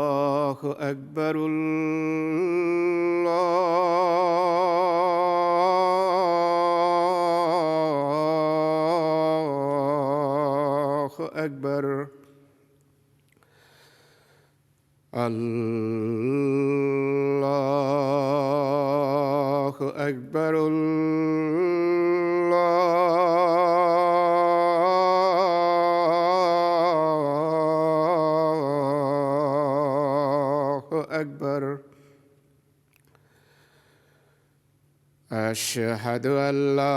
الله أكبر. الله أكبر. الله أكبر. الله أكبر. أشهد أن لا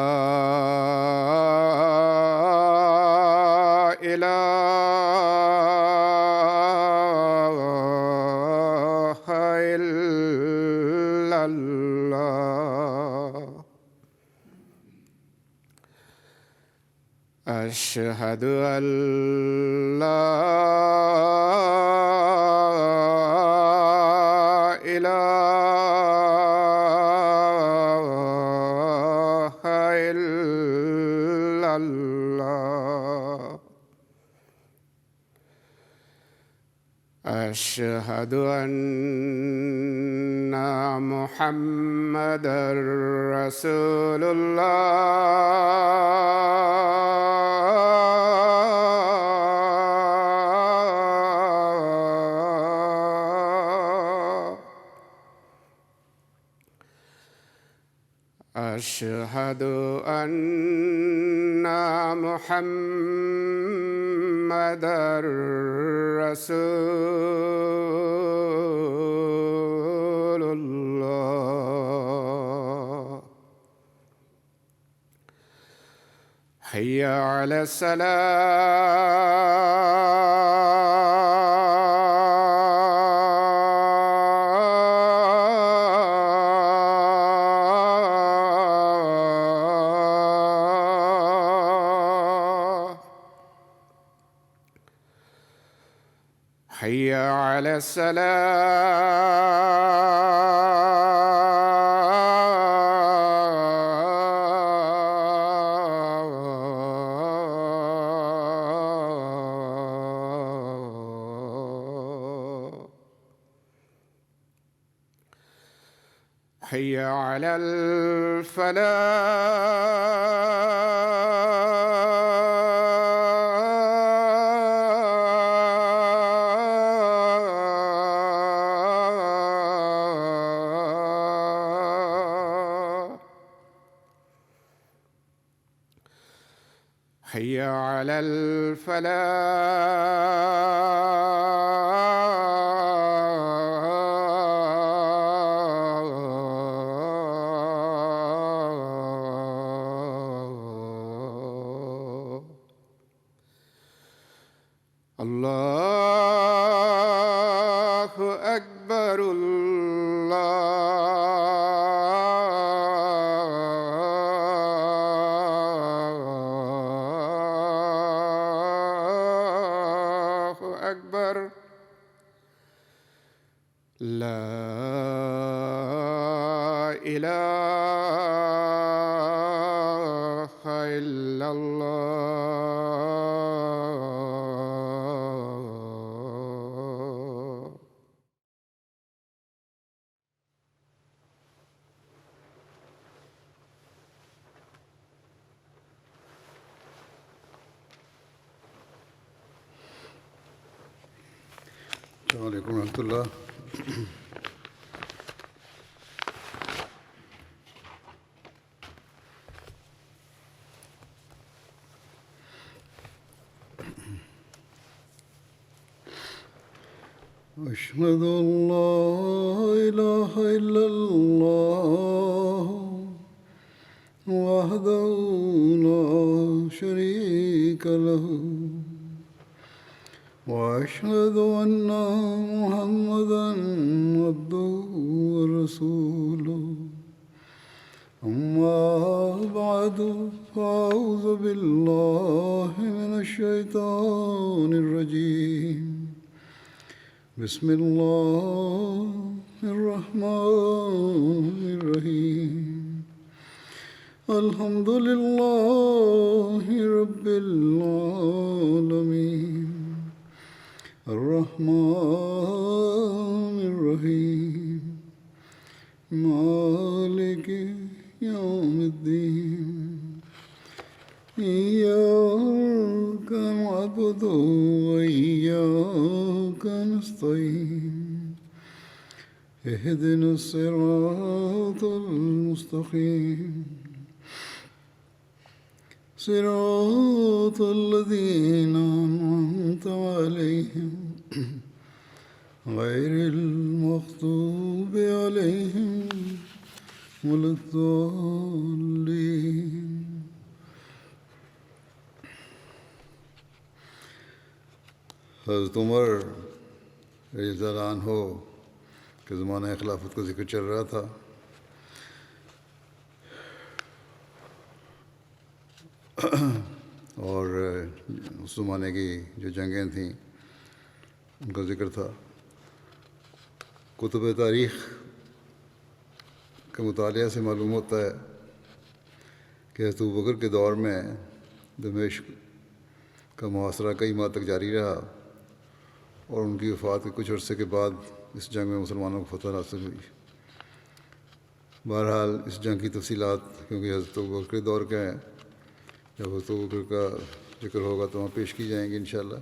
إله إلا الله. أشهد أن لا إله إلا الله. أشهد أن محمدًا رسول الله. أشهد أن محمدًا رسول الله. حي على الصلاة. حي على الصلاة. حي على الفلاح. حي على الفلاح. الله أكبر. الله أكبر. لا إله إلا الله. السلام علیکم ورحمۃ اللہ. أشهد أن لا إله إلا الله وحده لا شريك له وأشهد أن محمدًا عبده ورسوله. أما بعد فأعوذ بالله من الشيطان الرجيم. بسم الله الرحمن الرحيم. الحمد لله رب العالمين الرحمن الرحيم مالك يوم الدين إياك نعبد وإياك نستعين اهدنا الصراط المستقيم صراط الذين أنعمت عليهم غير المغضوب عليهم ولا الضالين. حضرت عمر رضی اللہ عنہ کے زمانہ خلافت کا ذکر چل رہا تھا. اور اس زمانے کی جو جنگیں تھیں ان کا ذکر تھا. کتب تاریخ کے مطالعہ سے معلوم ہوتا ہے کہ حضرت ابوبکر کے دور میں دمشق کا محاصرہ کئی ماہ تک جاری رہا اور ان کی وفات کے کچھ عرصے کے بعد اس جنگ میں مسلمانوں کو فتح حاصل ہوئی. بہرحال اس جنگ کی تفصیلات کیونکہ حضرت ابوبکر کے دور کے ہیں، جب حضرت ابوبکر کا ذکر ہوگا تو وہاں پیش کی جائیں گی انشاءاللہ.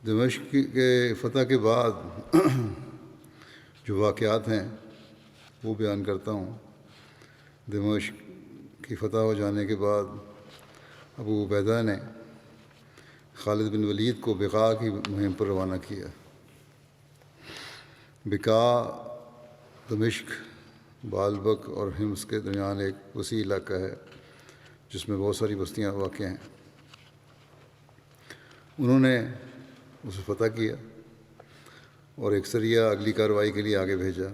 دمشق کے فتح کے بعد جو واقعات ہیں وہ بیان کرتا ہوں. دمشق کی فتح ہو جانے کے بعد ابو عبیدہ نے خالد بن ولید کو بقاء کی مہم پر روانہ کیا. بقاء دمشق، بالبک اور حمص کے درمیان ایک وسیع علاقہ ہے جس میں بہت ساری بستیاں واقع ہیں. انہوں نے اسے فتح کیا اور ایک سریہ اگلی کارروائی کے لیے آگے بھیجا.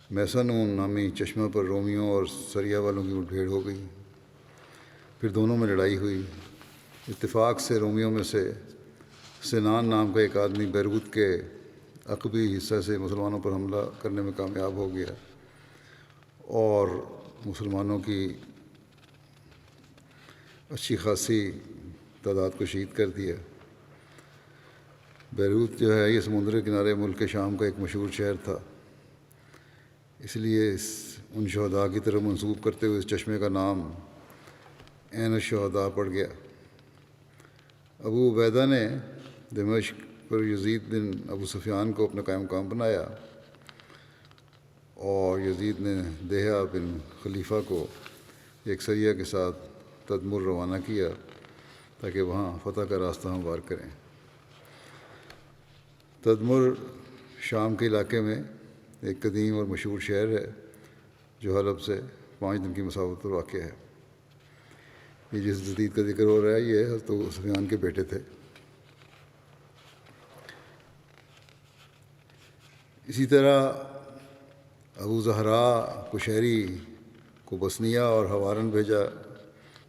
میسنون نامی چشمہ پر رومیوں اور سریہ والوں کی مٹ بھیڑ ہو گئی. پھر دونوں میں لڑائی ہوئی. اتفاق سے رومیوں میں سے سنان نام کا ایک آدمی بیروت کے عقبی حصہ سے مسلمانوں پر حملہ کرنے میں کامیاب ہو گیا اور مسلمانوں کی اچھی خاصی تعداد کو شہید کر دیا. بیروت جو ہے یہ سمندر کے کنارے ملک شام کا ایک مشہور شہر تھا، اس لیے ان شہداء کی طرف منسوب کرتے ہوئے اس چشمے کا نام عین الشہداء پڑ گیا. ابو عبیدہ نے دمشق پر یزید بن ابو سفیان کو اپنا قائم مقام بنایا اور یزید نے دہیہ بن خلیفہ کو ایک سریہ کے ساتھ تدمر روانہ کیا تاکہ وہاں فتح کا راستہ ہموار کریں. تدمر شام کے علاقے میں ایک قدیم اور مشہور شہر ہے جو حلب سے 5 دن کی مسافت پر واقع ہے. یہ جس جدید کا ذکر ہو رہا ہے یہ حضرت ابو سفیان کے بیٹے تھے. اسی طرح ابو زہرا کشیری کو بسنیہ اور ہوارن بھیجا،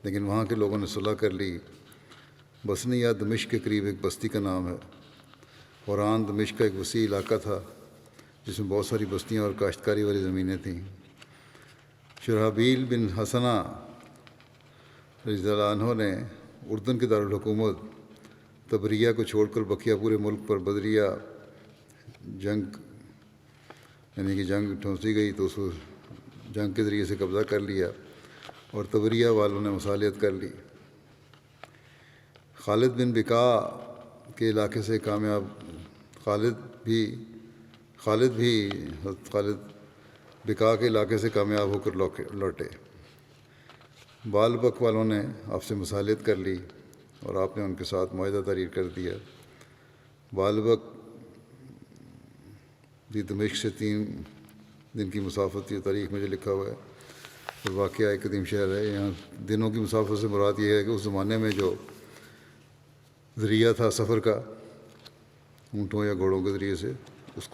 لیکن وہاں کے لوگوں نے صلح کر لی. بسنیہ دمشق کے قریب ایک بستی کا نام ہے. ہوارن دمشق کا ایک وسیع علاقہ تھا جس میں بہت ساری بستیاں اور کاشتکاری والی زمینیں تھیں. شرحبیل بن حسنہ رضی اللہ عنہ نے اردن کے دارالحکومت تبریہ کو چھوڑ کر بقیہ پورے ملک پر بدریہ جنگ یعنی کہ جنگ ٹھونسی گئی تو اس جنگ کے ذریعے سے قبضہ کر لیا اور تبریہ والوں نے مصالحت کر لی. خالد بن بقاء کے علاقے سے کامیاب خالد بقاء کے علاقے سے کامیاب ہو کر لوٹے. بالبک والوں نے آپ سے مصالحت کر لی اور آپ نے ان کے ساتھ معاہدہ تحریر کر دیا. بالبک بھی دمشق سے 3 دن کی مسافت کی تاریخ میں جو لکھا ہوا ہے اور واقعہ ایک قدیم شہر ہے. یہاں دنوں کی مسافت سے مراد یہ ہے کہ اس زمانے میں جو ذریعہ تھا سفر کا اونٹوں یا گھوڑوں کے ذریعے سے اس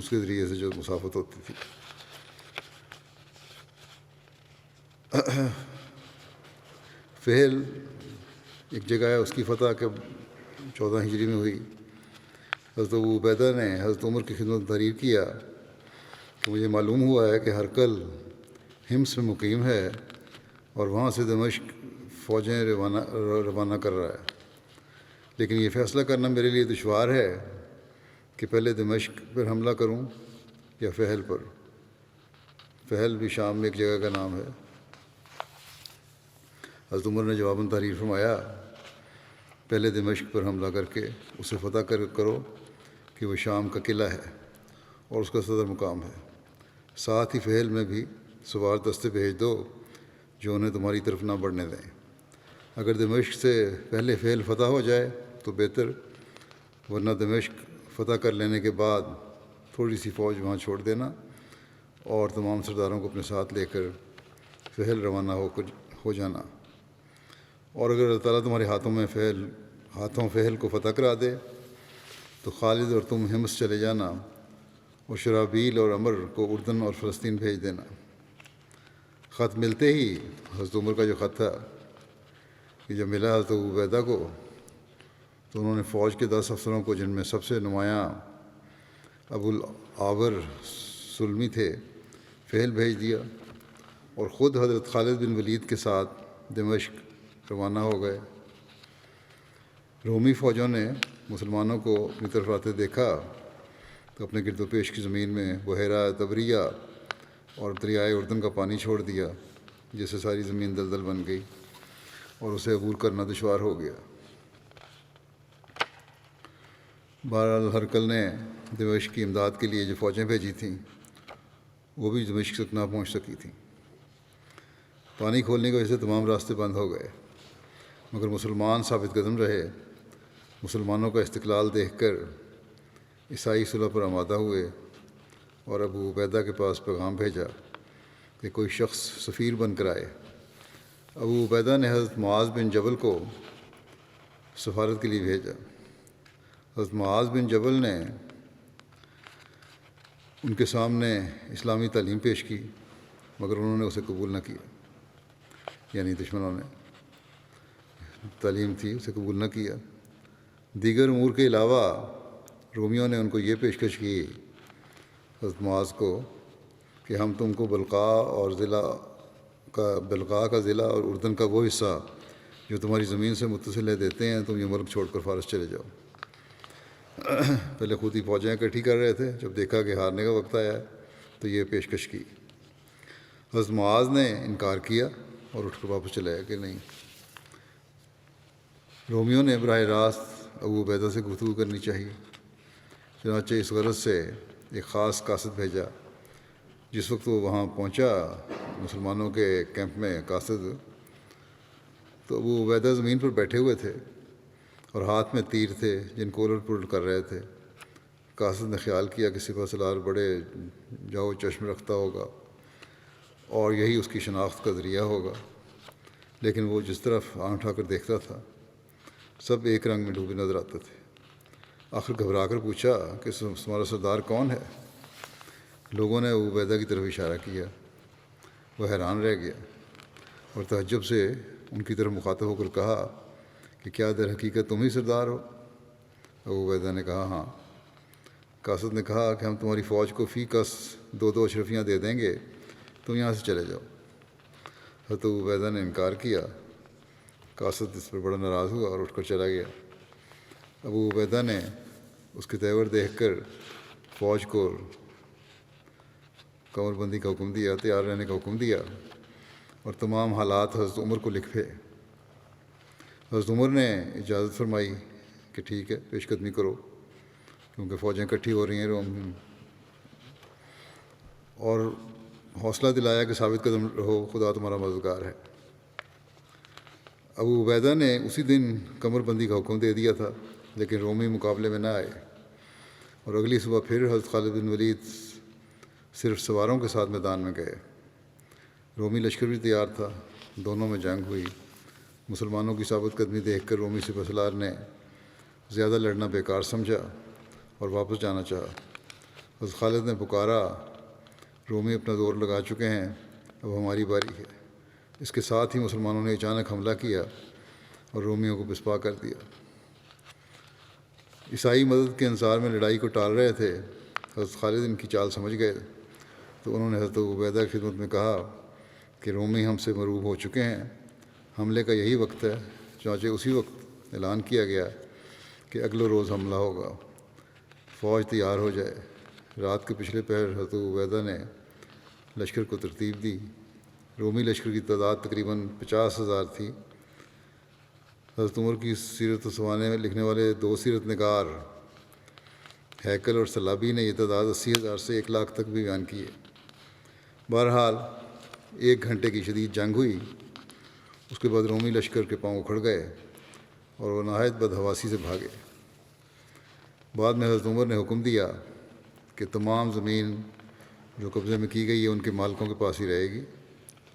کے ذریعے سے جو مسافت ہوتی تھی. فہل ایک جگہ ہے، اس کی فتح کب 14 ہجری میں ہوئی. حضرت ابو عبیدہ نے حضرت عمر کی خدمت میں تحریر کیا کہ مجھے معلوم ہوا ہے کہ ہرقل حمص میں مقیم ہے اور وہاں سے دمشق فوجیں روانہ کر رہا ہے، لیکن یہ فیصلہ کرنا میرے لیے دشوار ہے کہ پہلے دمشق پر حملہ کروں یا فہل پر۔ فہل بھی شام میں ایک جگہ کا نام ہے۔ حضرت عمر نے جواباً تحریر فرمایا، پہلے دمشق پر حملہ کر کے اسے فتح کرو کہ وہ شام کا قلعہ ہے اور اس کا صدر مقام ہے، ساتھ ہی فہل میں بھی سوار دستے بھیج دو جو انہیں تمہاری طرف نہ بڑھنے دیں۔ اگر دمشق سے پہلے فہل فتح ہو جائے تو بہتر، ورنہ دمشق فتح کر لینے کے بعد تھوڑی سی فوج وہاں چھوڑ دینا اور تمام سرداروں کو اپنے ساتھ لے کر فہل روانہ ہو جانا، اور اگر اللہ تعالیٰ تمہارے ہاتھوں فہل کو فتح کرا دے تو خالد اور تم حمص چلے جانا اور شرابیل اور عمر کو اردن اور فلسطین بھیج دینا۔ خط ملتے ہی حضرت عمر کا جو خط تھا کہ جب ملا حضرت ابو عبیدہ کو تو انہوں نے فوج کے 10 افسروں کو، جن میں سب سے نمایاں ابو العاور سلمی تھے، فہل بھیج دیا اور خود حضرت خالد بن ولید کے ساتھ دمشق روانہ ہو گئے۔ رومی فوجوں نے مسلمانوں کو اپنی طرف آتے دیکھا تو اپنے گرد و پیش کی زمین میں بحیرہ تبریہ اور دریائے اردن کا پانی چھوڑ دیا، جس سے ساری زمین دلدل بن گئی اور اسے عبور کرنا دشوار ہو گیا۔ بہرحال ہرقل نے دمشق کی امداد کے لیے جو فوجیں بھیجی تھیں وہ بھی دمشق تک نہ پہنچ سکی تھیں۔ پانی کھولنے کی وجہ سے تمام راستے بند ہو گئے، مگر مسلمان ثابت قدم رہے۔ مسلمانوں کا استقلال دیکھ کر عیسائی صلح پر آمادہ ہوئے اور ابو عبیدہ کے پاس پیغام بھیجا کہ کوئی شخص سفیر بن کر آئے۔ ابو عبیدہ نے حضرت معاذ بن جبل کو سفارت کے لیے بھیجا۔ حضرت معاذ بن جبل نے ان کے سامنے اسلامی تعلیم پیش کی، مگر انہوں نے اسے قبول نہ کیا، یعنی دشمنوں نے تعلیم تھی اسے قبول نہ کیا۔ دیگر امور کے علاوہ رومیوں نے ان کو یہ پیشکش کی حضرت معاذ کو کہ ہم تم کو بلقاء کا ضلع اور اردن کا وہ حصہ جو تمہاری زمین سے متصل ہے دیتے ہیں، تم یہ ملک چھوڑ کر فارس چلے جاؤ۔ پہلے خود ہی فوجیں اکٹھی کر رہے تھے، جب دیکھا کہ ہارنے کا وقت آیا تو یہ پیشکش کی۔ حضرت معاذ نے انکار کیا اور اٹھ کر واپس چلا گیا کہ نہیں۔ رومیوں نے براہ راست ابو عبیدہ سے گفتگو کرنی چاہیے، چنانچہ اس غرض سے ایک خاص قاصد بھیجا۔ جس وقت وہ وہاں پہنچا مسلمانوں کے کیمپ میں قاصد، تو ابو عبیدہ زمین پر بیٹھے ہوئے تھے اور ہاتھ میں تیر تھے جن کو الٹ پلٹ کر رہے تھے۔ قاصد نے خیال کیا کہ سپہ سالار بڑے جاؤ چشم رکھتا ہوگا اور یہی اس کی شناخت کا ذریعہ ہوگا، لیکن وہ جس طرف آنکھ اٹھا کر دیکھتا تھا سب ایک رنگ میں ڈوبے نظر آتے تھے۔ آخر گھبرا کر پوچھا کہ تمہارا سردار کون ہے؟ لوگوں نے ابو عبیدہ کی طرف اشارہ کیا۔ وہ حیران رہ گیا اور تعجب سے ان کی طرف مخاطب ہو کر کہا کہ کیا در حقیقت تم ہی سردار ہو؟ ابو عبیدہ نے کہا ہاں۔ قاصد نے کہا کہ ہم تمہاری فوج کو فی کس 2 اشرفیاں دے دیں گے، تم یہاں سے چلے جاؤ۔ حضرت ابو عبیدہ نے انکار کیا۔ قاصد اس پر بڑا ناراض ہوا اور اٹھ کر چلا گیا۔ ابو عبیدہ نے اس کے تیور دیکھ کر فوج کو کمر بندی کا حکم دیا، تیار رہنے کا حکم دیا اور تمام حالات حضرت عمر کو لکھے۔ حضرت عمر نے اجازت فرمائی کہ ٹھیک ہے، پیش قدمی کرو، کیونکہ فوجیں اکٹھی ہو رہی ہیں، اور حوصلہ دلایا کہ ثابت قدم رہو، خدا تمہارا مددگار ہے۔ ابو عبیدہ نے اسی دن کمر بندی کا حکم دے دیا تھا، لیکن رومی مقابلے میں نہ آئے، اور اگلی صبح پھر حضرت خالد بن ولید صرف سواروں کے ساتھ میدان میں گئے۔ رومی لشکر بھی تیار تھا، دونوں میں جنگ ہوئی۔ مسلمانوں کی ثابت قدمی دیکھ کر رومی سپہ سالار نے زیادہ لڑنا بیکار سمجھا اور واپس جانا چاہا۔ حضرت خالد نے پکارا، رومی اپنا زور لگا چکے ہیں، اب ہماری باری ہے۔ اس کے ساتھ ہی مسلمانوں نے اچانک حملہ کیا اور رومیوں کو پسپا کر دیا۔ عیسائی مدد کے انصار میں لڑائی کو ٹال رہے تھے۔ حضرت خالد ان کی چال سمجھ گئے تو انہوں نے حضرت ابو عبیدہ کی خدمت میں کہا کہ رومی ہم سے مروب ہو چکے ہیں، حملے کا یہی وقت ہے۔ چنانچہ اسی وقت اعلان کیا گیا کہ اگلے روز حملہ ہوگا، فوج تیار ہو جائے۔ رات کے پچھلے پہر حضرت عبیدہ نے لشکر کو ترتیب دی۔ رومی لشکر کی تعداد تقریباً 50,000 تھی۔ حضرت عمر کی سیرت و سوانح میں لکھنے والے 2 سیرت نگار ہیکل اور سلابی نے یہ تعداد 80,000 سے 1,00,000 تک بھی بیان کی ہے۔ بہرحال 1 گھنٹے کی شدید جنگ ہوئی۔ اس کے بعد رومی لشکر کے پاؤں اکھڑ گئے اور وہ نہایت بدحواسی سے بھاگے۔ بعد میں حضرت عمر نے حکم دیا کہ تمام زمین جو قبضے میں کی گئی ہے ان کے مالکوں کے پاس ہی رہے گی،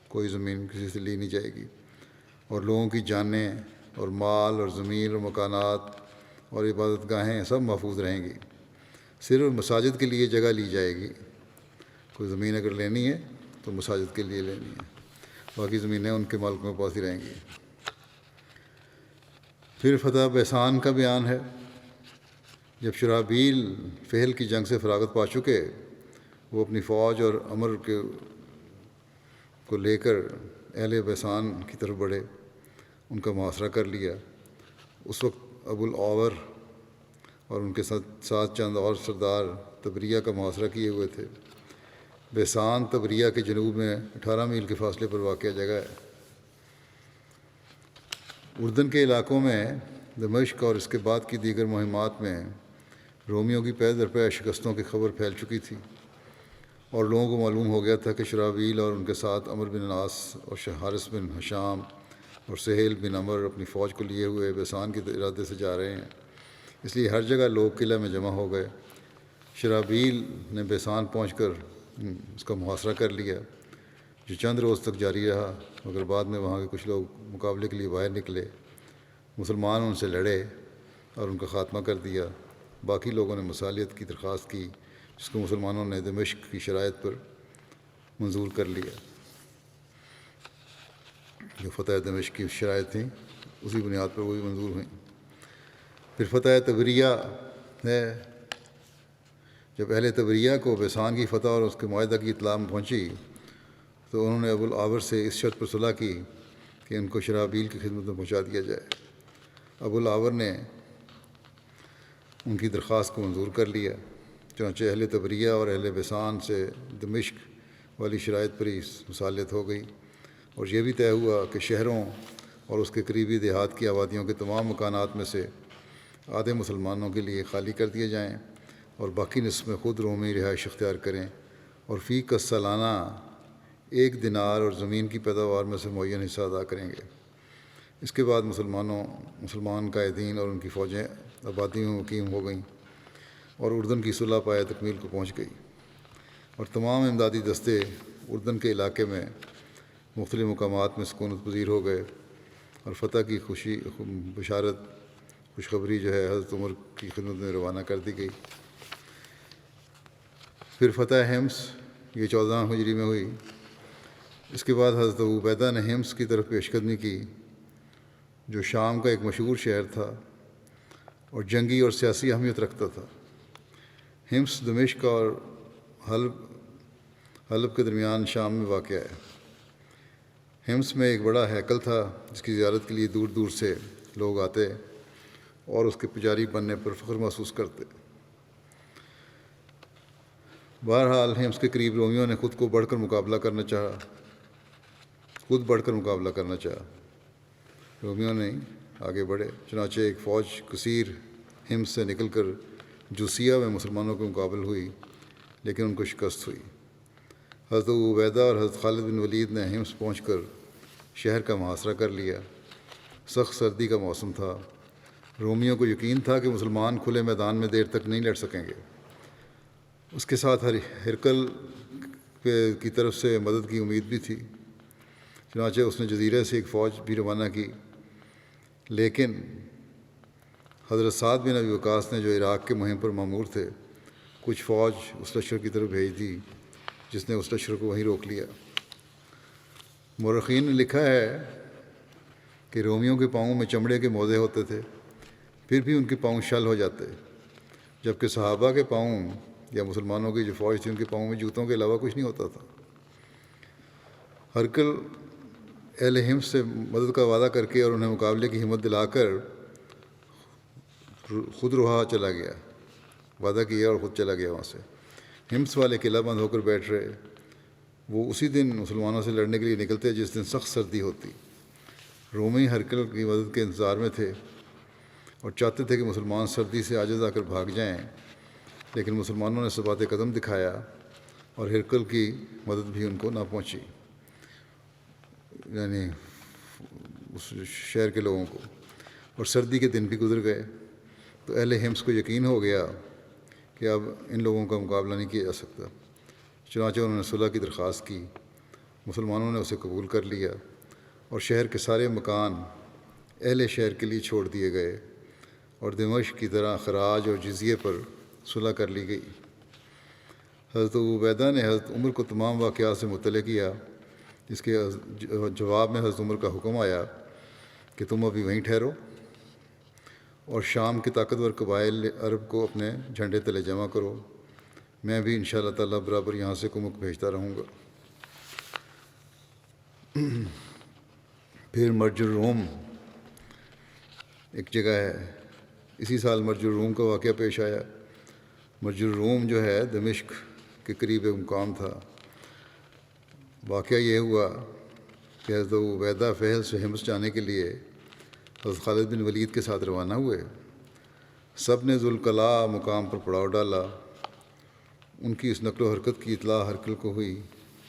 کوئی زمین کسی سے لی نہیں جائے گی، اور لوگوں کی جانیں اور مال اور زمین اور مکانات اور عبادت گاہیں سب محفوظ رہیں گی۔ صرف مساجد کے لیے جگہ لی جائے گی، کوئی زمین اگر لینی ہے تو مساجد کے لیے لینی ہے، باقی زمینیں ان کے مالکوں کے پاس ہی رہیں گی۔ پھر فتح بیسان کا بیان ہے۔ جب شرحبیل فہل کی جنگ سے فراغت پا چکے، وہ اپنی فوج اور امر کو لے کر اہل بیسان کی طرف بڑھے، ان کا محاصرہ کر لیا۔ اس وقت ابو الاور اور ان کے ساتھ چند اور سردار تبریہ کا محاصرہ کیے ہوئے تھے۔ بیسان تبریہ کے جنوب میں 18 میل کے فاصلے پر واقع جگہ ہے۔ اردن کے علاقوں میں دمشق اور اس کے بعد کی دیگر مہمات میں رومیوں کی پے در پے شکستوں کی خبر پھیل چکی تھی، اور لوگوں کو معلوم ہو گیا تھا کہ شرحبیل اور ان کے ساتھ عمر بن العاص اور حارث بن ہشام اور سہیل بن عمر اپنی فوج کو لیے ہوئے بیسان کے ارادے سے جا رہے ہیں۔ اس لیے ہر جگہ لوگ قلعہ میں جمع ہو گئے۔ شرحبیل نے بیسان پہنچ کر اس کا محاصرہ کر لیا، جو چند روز تک جاری رہا، مگر بعد میں وہاں کے کچھ لوگ مقابلے کے لیے باہر نکلے۔ مسلمان ان سے لڑے اور ان کا خاتمہ کر دیا۔ باقی لوگوں نے مصالحت کی درخواست کی، جس کو مسلمانوں نے دمشق کی شرائط پر منظور کر لیا۔ جو فتح دمشق کی شرائط تھیں اسی بنیاد پر وہ بھی منظور ہوئیں۔ پھر فتح تبریہ ہے۔ جب اہل تبریہ کو بیسان کی فتح اور اس کے معاہدہ کی اطلاع پہنچی تو انہوں نے ابو الاور سے اس شرط پر صلح کی کہ ان کو شرحبیل کی خدمت میں پہنچا دیا جائے۔ ابو الاور نے ان کی درخواست کو منظور کر لیا۔ چنانچہ اہل تبریہ اور اہل بیسان سے دمشق والی شرائط پر ہی مصالحت ہو گئی، اور یہ بھی طے ہوا کہ شہروں اور اس کے قریبی دیہات کی آبادیوں کے تمام مکانات میں سے آدھے مسلمانوں کے لیے خالی کر دیے جائیں اور باقی نصف میں خود رومی رہائش اختیار کریں، اور فی کس سالانہ 1 دینار اور زمین کی پیداوار میں سے معین حصہ ادا کریں گے۔ اس کے بعد مسلمان قائدین اور ان کی فوجیں آبادی میں مقیم ہو گئیں، اور اردن کی صلح پائے تکمیل کو پہنچ گئی، اور تمام امدادی دستے اردن کے علاقے میں مختلف مقامات میں سکونت پذیر ہو گئے، اور فتح کی خوشخبری جو ہے حضرت عمر کی خدمت میں روانہ کر دی گئی۔ پھر فتح حمص، یہ 14 ہجری میں ہوئی۔ اس کے بعد حضرت ابو عبیدہ نے حمص کی طرف پیش قدمی کی، جو شام کا ایک مشہور شہر تھا اور جنگی اور سیاسی اہمیت رکھتا تھا۔ حمص دمشق اور حلب کے درمیان شام میں واقع ہے۔ حمص میں ایک بڑا ہیکل تھا جس کی زیارت کے لیے دور دور سے لوگ آتے اور اس کے پجاری بننے پر فخر محسوس کرتے۔ بہرحال حمص کے قریب رومیوں نے خود بڑھ کر مقابلہ کرنا چاہا۔ رومیوں نے آگے بڑھے، چنانچہ ایک فوج کثیر حمص سے نکل کر جوسیہ میں مسلمانوں کے مقابل ہوئی، لیکن ان کو شکست ہوئی۔ حضرت ابو عبیدہ اور حضرت خالد بن ولید نے حمص پہنچ کر شہر کا محاصرہ کر لیا۔ سخت سردی کا موسم تھا۔ رومیوں کو یقین تھا کہ مسلمان کھلے میدان میں دیر تک نہیں لڑ سکیں گے۔ اس کے ساتھ ہرقل کی طرف سے مدد کی امید بھی تھی، چنانچہ اس نے جزیرے سے ایک فوج بھی روانہ کی، لیکن حضرت سعد بن ابی وقاص نے جو عراق کے مہم پر مامور تھے کچھ فوج اس لشکر کی طرف بھیج دی، جس نے اس لشکر کو وہیں روک لیا۔ مورخین نے لکھا ہے کہ رومیوں کے پاؤں میں چمڑے کے موزے ہوتے تھے، پھر بھی ان کے پاؤں شل ہو جاتے، جبکہ صحابہ کے پاؤں یا مسلمانوں کی جو فوج تھی ان کے پاؤں میں جوتوں کے علاوہ کچھ نہیں ہوتا تھا۔ ہرکل اہل حمص سے مدد کا وعدہ کر کے اور انہیں مقابلے کی ہمت دلا کر خود رہا چلا گیا، وعدہ کیا اور خود چلا گیا وہاں سے۔ حمص والے قلعہ بند ہو کر بیٹھ رہے۔ وہ اسی دن مسلمانوں سے لڑنے کے لیے نکلتے جس دن سخت سردی ہوتی۔ رومی ہرکل کی مدد کے انتظار میں تھے اور چاہتے تھے کہ مسلمان سردی سے عاجز آ کر بھاگ جائیں، لیکن مسلمانوں نے ثبات قدم دکھایا اور ہرکل کی مدد بھی ان کو نہ پہنچی، یعنی اس شہر کے لوگوں کو، اور سردی کے دن بھی گزر گئے۔ تو اہل حمص کو یقین ہو گیا کہ اب ان لوگوں کا مقابلہ نہیں کیا جا سکتا، چنانچہ انہوں نے صلح کی درخواست کی۔ مسلمانوں نے اسے قبول کر لیا اور شہر کے سارے مکان اہل شہر کے لیے چھوڑ دیے گئے اور دمشق کی طرح خراج اور جزیے پر صلح کر لی گئی۔ حضرت ابو عبیدہ نے حضرت عمر کو تمام واقعات سے مطلع کیا، جس کے جواب میں حضرت عمر کا حکم آیا کہ تم ابھی وہیں ٹھہرو اور شام کے طاقتور قبائل عرب کو اپنے جھنڈے تلے جمع کرو، میں بھی انشاءاللہ تعالیٰ برابر یہاں سے کمک بھیجتا رہوں گا۔ پھر مرج الروم ایک جگہ ہے، اسی سال مرج الروم کا واقعہ پیش آیا۔ مرج الروم جو ہے دمشق کے قریب ایک مقام تھا۔ واقعہ یہ ہوا کہ حضرت ابو عبیدہ فہل سے حمص جانے کے لیے حضرت خالد بن ولید کے ساتھ روانہ ہوئے۔ سب نے ذوالقلاع مقام پر پڑاؤ ڈالا۔ ان کی اس نقل و حرکت کی اطلاع ہرکل کو ہوئی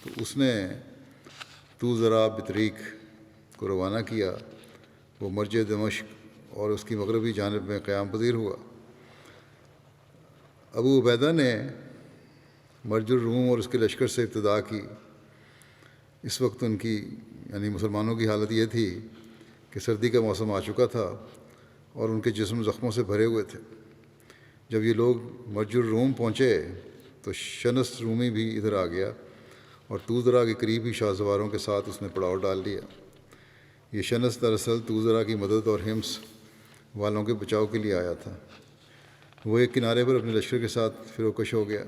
تو اس نے توزرا بطریق کو روانہ کیا۔ وہ مرج دمشق اور اس کی مغربی جانب میں قیام پذیر ہوا۔ ابو عبیدہ نے مرج الروم اور اس کے لشکر سے ابتدا کی۔ اس وقت ان کی یعنی مسلمانوں کی حالت یہ تھی کہ سردی کا موسم آ چکا تھا اور ان کے جسم زخموں سے بھرے ہوئے تھے۔ جب یہ لوگ مرج الروم پہنچے تو شنس رومی بھی ادھر آ گیا اور توزرا کے قریب ہی شاہ سواروں کے ساتھ اس نے پڑاؤ ڈال لیا۔ یہ شنس دراصل توزرا کی مدد اور حمص والوں کے بچاؤ کے لیے آیا تھا۔ وہ ایک کنارے پر اپنے لشکر کے ساتھ فروکش ہو گیا۔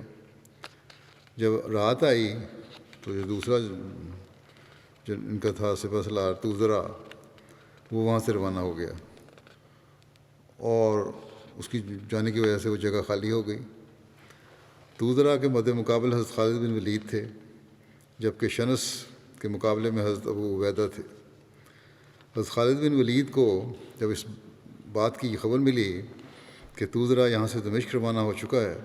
جب رات آئی تو جو دوسرا جو ان کا تھا سپہ سالار توزرا، وہ وہاں سے روانہ ہو گیا اور اس کی جانے کی وجہ سے وہ جگہ خالی ہو گئی۔ توزرا کے مد مقابل حضرت خالد بن ولید تھے، جبکہ شنس کے مقابلے میں حضرت ابو عبیدہ تھے۔ حضرت خالد بن ولید کو جب اس بات کی خبر ملی کہ توزرا یہاں سے دمشق روانہ ہو چکا ہے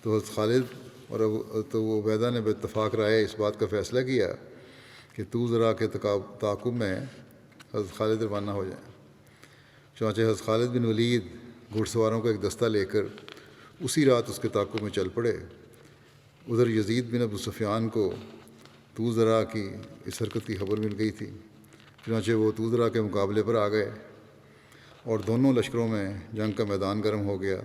تو حضرت خالد اور ابو عبیدہ نے باتفاق رائے اس بات کا فیصلہ کیا کہ توزرا کے تعاقب میں حضرت خالد روانہ ہو جائیں۔ چنانچہ حضرت خالد بن ولید گھڑ سواروں کا ایک دستہ لے کر اسی رات اس کے تعاقب میں چل پڑے۔ ادھر یزید بن ابو سفیان کو توزرا کی اس حرکت کی خبر مل گئی تھی، چنانچہ وہ توزرا کے مقابلے پر آ گئے اور دونوں لشکروں میں جنگ کا میدان گرم ہو گیا۔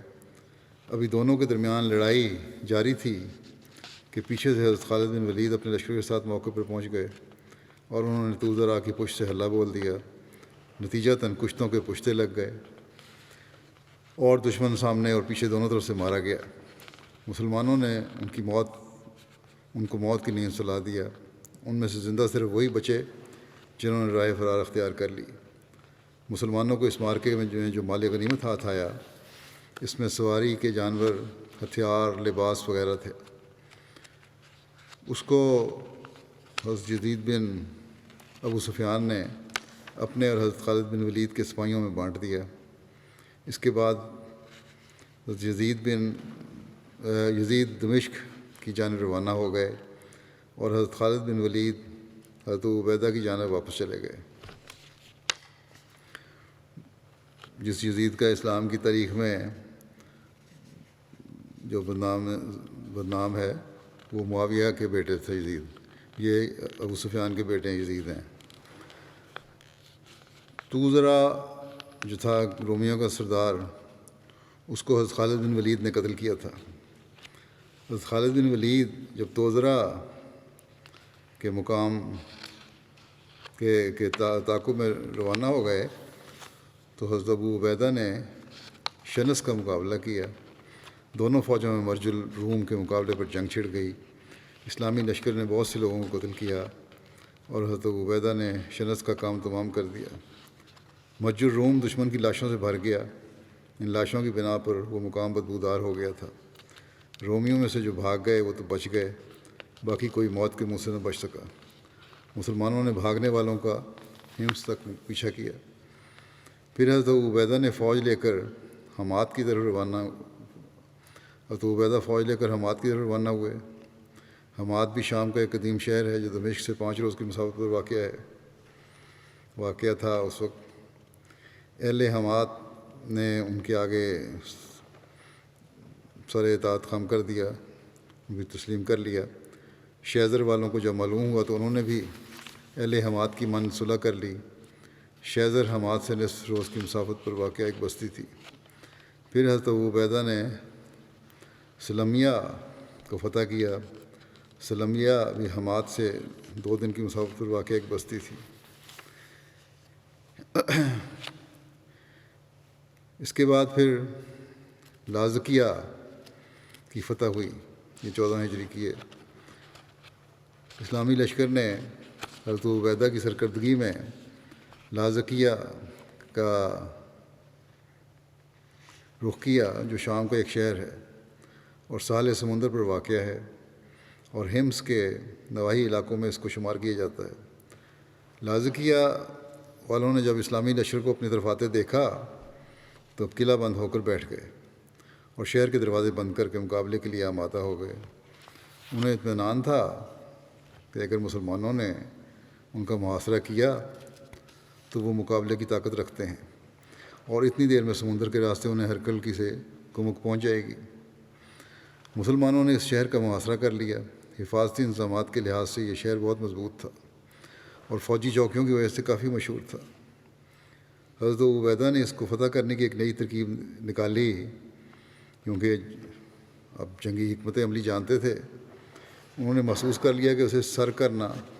ابھی دونوں کے درمیان لڑائی جاری تھی کہ پیچھے سے حضرت خالد بن ولید اپنے لشکر کے ساتھ موقع پر پہنچ گئے اور انہوں نے توزرا کی پشت سے حلہ بول دیا۔ نتیجتاً کشتوں کے پشتے لگ گئے اور دشمن سامنے اور پیچھے دونوں طرف سے مارا گیا۔ مسلمانوں نے ان کو موت کی نیند سلا دیا۔ ان میں سے زندہ صرف وہی بچے جنہوں نے رائے فرار اختیار کر لی۔ مسلمانوں کو اس مارکے میں جو مال غنیمت ہاتھ آیا، اس میں سواری کے جانور، ہتھیار، لباس وغیرہ تھے۔ اس کو حضرت یزید بن ابو سفیان نے اپنے اور حضرت خالد بن ولید کے سپاہیوں میں بانٹ دیا۔ اس کے بعد حضرت یزید دمشق کی جانب روانہ ہو گئے اور حضرت خالد بن ولید حضرت عبیدہ کی جانب واپس چلے گئے۔ جس یزید کا اسلام کی تاریخ میں جو بدنام ہے وہ معاویہ کے بیٹے تھے یزید، یہ ابو سفیان کے بیٹے یزید ہیں۔ توزرا جو تھا رومیوں کا سردار، اس کو حضرت خالد بن ولید نے قتل کیا تھا۔ حضرت خالد بن ولید جب توزرا کے مقام کے تعاقب میں روانہ ہو گئے تو حضرت ابو عبیدہ نے شنس کا مقابلہ کیا۔ دونوں فوجوں میں مرج الروم کے مقابلے پر جنگ چھڑ گئی۔ اسلامی لشکر نے بہت سے لوگوں کو قتل کیا۔ اور حضرت ابو عبیدہ نے شنس کا کام تمام کر دیا۔ مسجد روم دشمن کی لاشوں سے بھر گیا۔ ان لاشوں کی بنا پر وہ مقام بدبودار ہو گیا تھا۔ رومیوں میں سے جو بھاگ گئے وہ تو بچ گئے، باقی کوئی موت کے منہ سے نہ بچ سکا۔ مسلمانوں نے بھاگنے والوں کا ہمس تک پیچھا کیا۔ پھر حضرت ابو عبیدہ نے فوج لے کر حماد کی طرف روانہ ہوئے۔ حماد بھی شام کا ایک قدیم شہر ہے جو دمشق سے 5 روز کی مسافت پر واقع تھا۔ اس وقت اہل حماد نے ان کے آگے سر اطاعت خم کر دیا، بھی تسلیم کر لیا۔ شیزر والوں کو جب معلوم ہوا تو انہوں نے بھی اہل حماد کی من صلح کر لی۔ شیزر حماد سے نصف روز کی مسافت پر واقع ایک بستی تھی۔ پھر حضرت ابو عبیدہ نے سلمیہ کو فتح کیا۔ سلمیہ بھی حماد سے 2 دن کی مسافت پر واقع ایک بستی تھی۔ اس کے بعد پھر لازکیہ کی فتح ہوئی، یہ 14 ہجری کی ہے۔ اسلامی لشکر نے حضرت ابو عبیدہ کی سرکردگی میں لازکیہ کا رخ کیا، جو شام کا ایک شہر ہے اور ساحل سمندر پر واقع ہے، اور ہمس کے نواحی علاقوں میں اس کو شمار کیا جاتا ہے۔ لازکیہ والوں نے جب اسلامی لشکر کو اپنی طرف آتے دیکھا تو قلعہ بند ہو کر بیٹھ گئے اور شہر کے دروازے بند کر کے مقابلے کے لیے آمادہ ہو گئے۔ انہیں اطمینان تھا کہ اگر مسلمانوں نے ان کا محاصرہ کیا تو وہ مقابلے کی طاقت رکھتے ہیں، اور اتنی دیر میں سمندر کے راستے انہیں ہرکل کی سے کمک پہنچ جائے گی۔ مسلمانوں نے اس شہر کا محاصرہ کر لیا۔ حفاظتی انتظامات کے لحاظ سے یہ شہر بہت مضبوط تھا اور فوجی چوکیوں کی وجہ سے کافی مشہور تھا۔ حضرت ابو عبیدہ نے اس کو فتح کرنے کی ایک نئی ترکیب نکالی، کیونکہ اب جنگی حکمت عملی جانتے تھے۔ انہوں نے محسوس کر لیا کہ اسے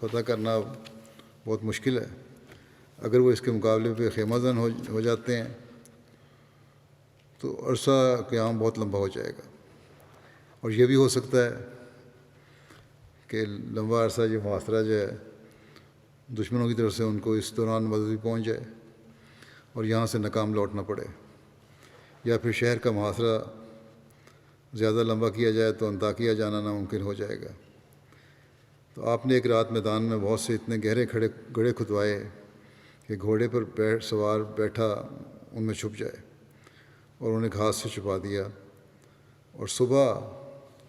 فتح کرنا بہت مشکل ہے۔ اگر وہ اس کے مقابلے پہ خیمہ زن ہو جاتے ہیں تو عرصہ قیام بہت لمبا ہو جائے گا، اور یہ بھی ہو سکتا ہے کہ لمبا عرصہ یہ محاصرہ جو ہے دشمنوں کی طرف سے ان کو اس دوران مدد بھی پہنچ جائے اور یہاں سے ناکام لوٹنا پڑے، یا پھر شہر کا محاصرہ زیادہ لمبا کیا جائے تو انطاکیہ جانا ناممکن ہو جائے گا۔ تو آپ نے ایک رات میدان میں بہت سے اتنے گہرے گڑھے کھدوائے کہ گھوڑے پر سوار بیٹھا ان میں چھپ جائے، اور انہیں گھاس سے چھپا دیا، اور صبح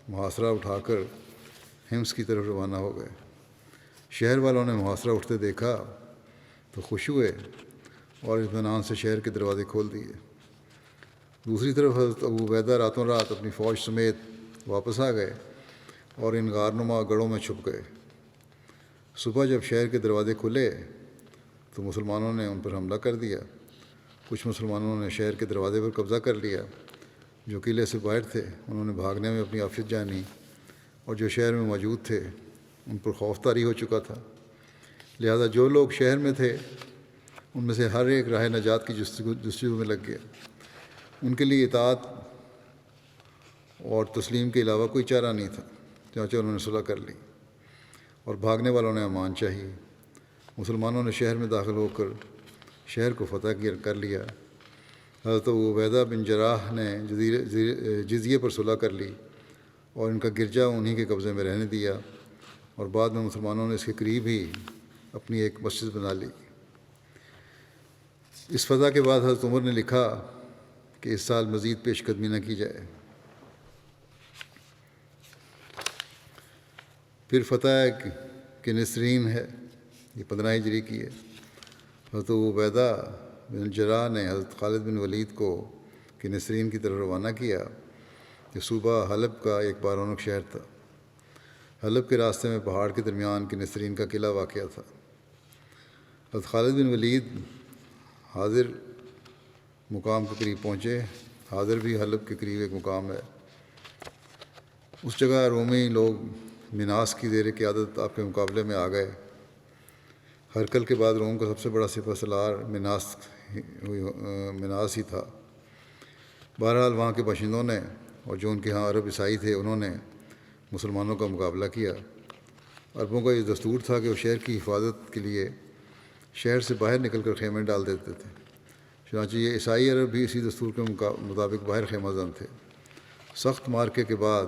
محاصرہ اٹھا کر ہمس کی طرف روانہ ہو گئے۔ شہر والوں نے محاصرہ اٹھتے دیکھا تو خوش ہوئے اور اطمینان سے شہر کے دروازے کھول دیے۔ دوسری طرف حضرت ابو عبیدہ راتوں رات اپنی فوج سمیت واپس آ گئے اور ان غارنما گڑھوں میں چھپ گئے۔ صبح جب شہر کے دروازے کھلے تو مسلمانوں نے ان پر حملہ کر دیا۔ کچھ مسلمانوں نے شہر کے دروازے پر قبضہ کر لیا، جو قلعے سے باہر تھے انہوں نے بھاگنے میں اپنی عافیت جانی، اور جو شہر میں موجود تھے ان پر خوف طاری ہو چکا تھا۔ لہذا جو لوگ شہر میں تھے ان میں سے ہر ایک راہ نجات کی جستجو میں لگ گیا۔ ان کے لیے اطاعت اور تسلیم کے علاوہ کوئی چارہ نہیں تھا، چنانچہ انہوں نے صلح کر لی اور بھاگنے والوں نے امان چاہی۔ مسلمانوں نے شہر میں داخل ہو کر شہر کو فتح کر لیا۔ حضرت ابو عبیدہ بن جراح نے جزیے پر صلح کر لی اور ان کا گرجا انہی کے قبضے میں رہنے دیا، اور بعد میں مسلمانوں نے اس کے قریب ہی اپنی ایک مسجد بنا لی۔ اس فتح کے بعد حضرت عمر نے لکھا کہ اس سال مزید پیش قدمی نہ کی جائے۔ پھر فتح کنسرین ہے، یہ 15 ہجری کی ہے۔ حضرت ابو عبیدہ بن جراح نے حضرت خالد بن ولید کو کنسرین کی طرف روانہ کیا، کہ صوبہ حلب کا ایک بارونق شہر تھا۔ حلب کے راستے میں پہاڑ کے درمیان کنسرین کا قلعہ واقع تھا۔ حضرت خالد بن ولید حاضر مقام کے قریب پہنچے۔ حاضر بھی حلب کے قریب ایک مقام ہے۔ اس جگہ رومی لوگ مناس کی زیر قیادت آپ کے مقابلے میں آ گئے۔ ہرکل کے بعد روم کا سب سے بڑا سپہ سالار مناس ہی تھا۔ بہرحال وہاں کے باشندوں نے اور جو ان کے ہاں عرب عیسائی تھے انہوں نے مسلمانوں کا مقابلہ کیا۔ عربوں کا یہ دستور تھا کہ وہ شہر کی حفاظت کے لیے شہر سے باہر نکل کر خیمے ڈال دیتے تھے۔ چنانچہ یہ عیسائی عرب بھی اسی دستور کے مطابق باہر خیمہ زن تھے۔ سخت مارکے کے بعد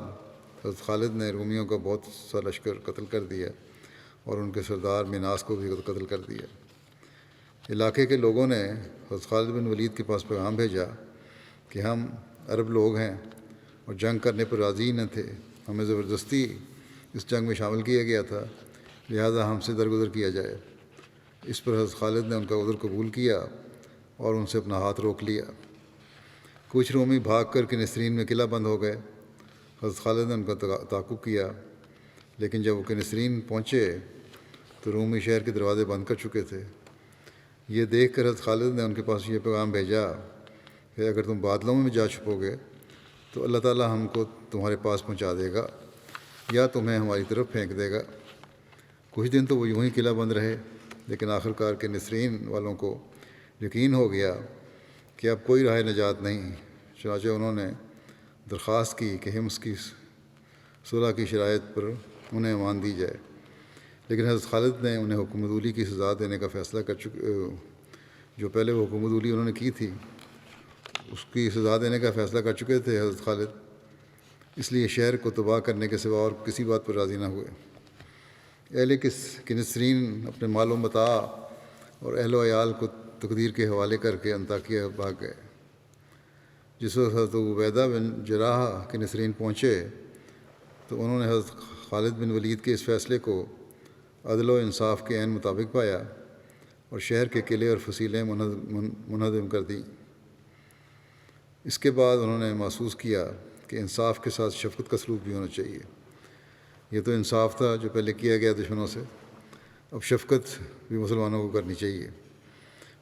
حضرت خالد نے رومیوں کا بہت سا لشکر قتل کر دیا اور ان کے سردار مناس کو بھی قتل کر دیا۔ علاقے کے لوگوں نے حضرت خالد بن ولید کے پاس پیغام بھیجا کہ ہم عرب لوگ ہیں اور جنگ کرنے پر راضی نہ تھے، ہمیں زبردستی اس جنگ میں شامل کیا گیا تھا، لہذا ہم سے درگزر کیا جائے۔ اس پر حضرت خالد نے ان کا عذر قبول کیا اور ان سے اپنا ہاتھ روک لیا۔ کچھ رومی بھاگ کر کنسرین میں قلعہ بند ہو گئے۔ حضرت خالد نے ان کا تعاقب کیا، لیکن جب وہ کنسرین پہنچے تو رومی شہر کے دروازے بند کر چکے تھے۔ یہ دیکھ کر حضرت خالد نے ان کے پاس یہ پیغام بھیجا کہ اگر تم بادلوں میں جا چھپو گے تو اللہ تعالیٰ ہم کو تمہارے پاس پہنچا دے گا یا تمہیں ہماری طرف پھینک دے گا۔ کچھ دن تو وہ یوں ہی قلعہ بند رہے، لیکن آخرکار کے نسرین والوں کو یقین ہو گیا کہ اب کوئی راہ نجات نہیں۔ چنانچہ انہوں نے درخواست کی کہ حمص کی صلح کی شرائط پر انہیں امان دی جائے، لیکن حضرت خالد نے انہیں حکومت اولی کی سزا دینے کا فیصلہ کر جو پہلے وہ حکومت اولی انہوں نے کی تھی اس کی سزا دینے کا فیصلہ کر چکے تھے حضرت خالد، اس لیے شہر کو تباہ کرنے کے سوا اور کسی بات پر راضی نہ ہوئے۔ اہل کنسرین اپنے مال و متاع اور اہل و عیال کو تقدیر کے حوالے کر کے انطاکیہ بھاگ گئے۔ جس وقت حضرت عبیدہ بن جراح کنسرین پہنچے تو انہوں نے حضرت خالد بن ولید کے اس فیصلے کو عدل و انصاف کے عین مطابق پایا اور شہر کے قلعے اور فصیلیں منہدم کر دیں۔ اس کے بعد انہوں نے محسوس کیا کہ انصاف کے ساتھ شفقت کا سلوک بھی ہونا چاہیے۔ یہ تو انصاف تھا جو پہلے کیا گیا دشمنوں سے، اب شفقت بھی مسلمانوں کو کرنی چاہیے۔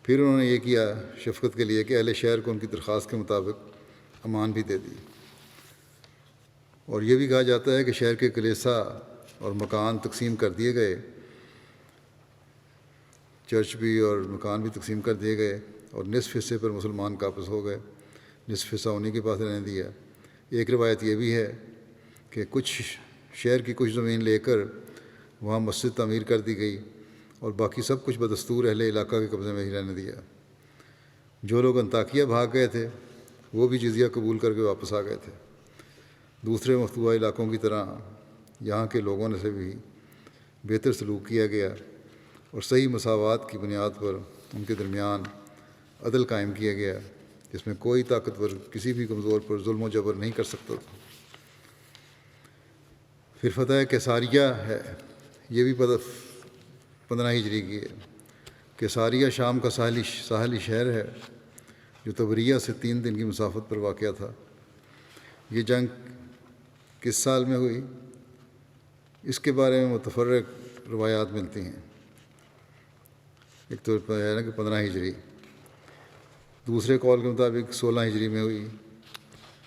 پھر انہوں نے یہ کیا شفقت کے لیے کہ اہل شہر کو ان کی درخواست کے مطابق امان بھی دے دی، اور یہ بھی کہا جاتا ہے کہ شہر کے کلیسا اور مکان تقسیم کر دیے گئے، چرچ بھی اور مکان بھی تقسیم کر دیے گئے، اور نصف حصے پر مسلمان قابض ہو گئے، نصف حصہ انہی کے پاس رہنے دیا۔ ایک روایت یہ بھی ہے کہ شہر کی کچھ زمین لے کر وہاں مسجد تعمیر کر دی گئی اور باقی سب کچھ بدستور اہل علاقہ کے قبضے میں ہی رہنے دیا۔ جو لوگ انطاکیہ بھاگ گئے تھے وہ بھی جزیہ قبول کر کے واپس آ گئے تھے۔ دوسرے مفتوحہ علاقوں کی طرح یہاں کے لوگوں نے سے بھی بہتر سلوک کیا گیا اور صحیح مساوات کی بنیاد پر ان کے درمیان عدل قائم کیا گیا، جس میں کوئی طاقتور کسی بھی کمزور پر ظلم و جبر نہیں کر سکتا تھا۔ پھر فتح کیساریہ ہے، یہ بھی 15 ہجری کی ہے۔ کیساریہ شام کا ساحلی شہر ہے جو طبریہ سے 3 دن کی مسافت پر واقع تھا۔ یہ جنگ کس سال میں ہوئی اس کے بارے میں متفرق روایات ملتی ہیں۔ ایک تو ہے نا کہ 15 ہجری، دوسرے قول کے مطابق 16 ہجری میں ہوئی،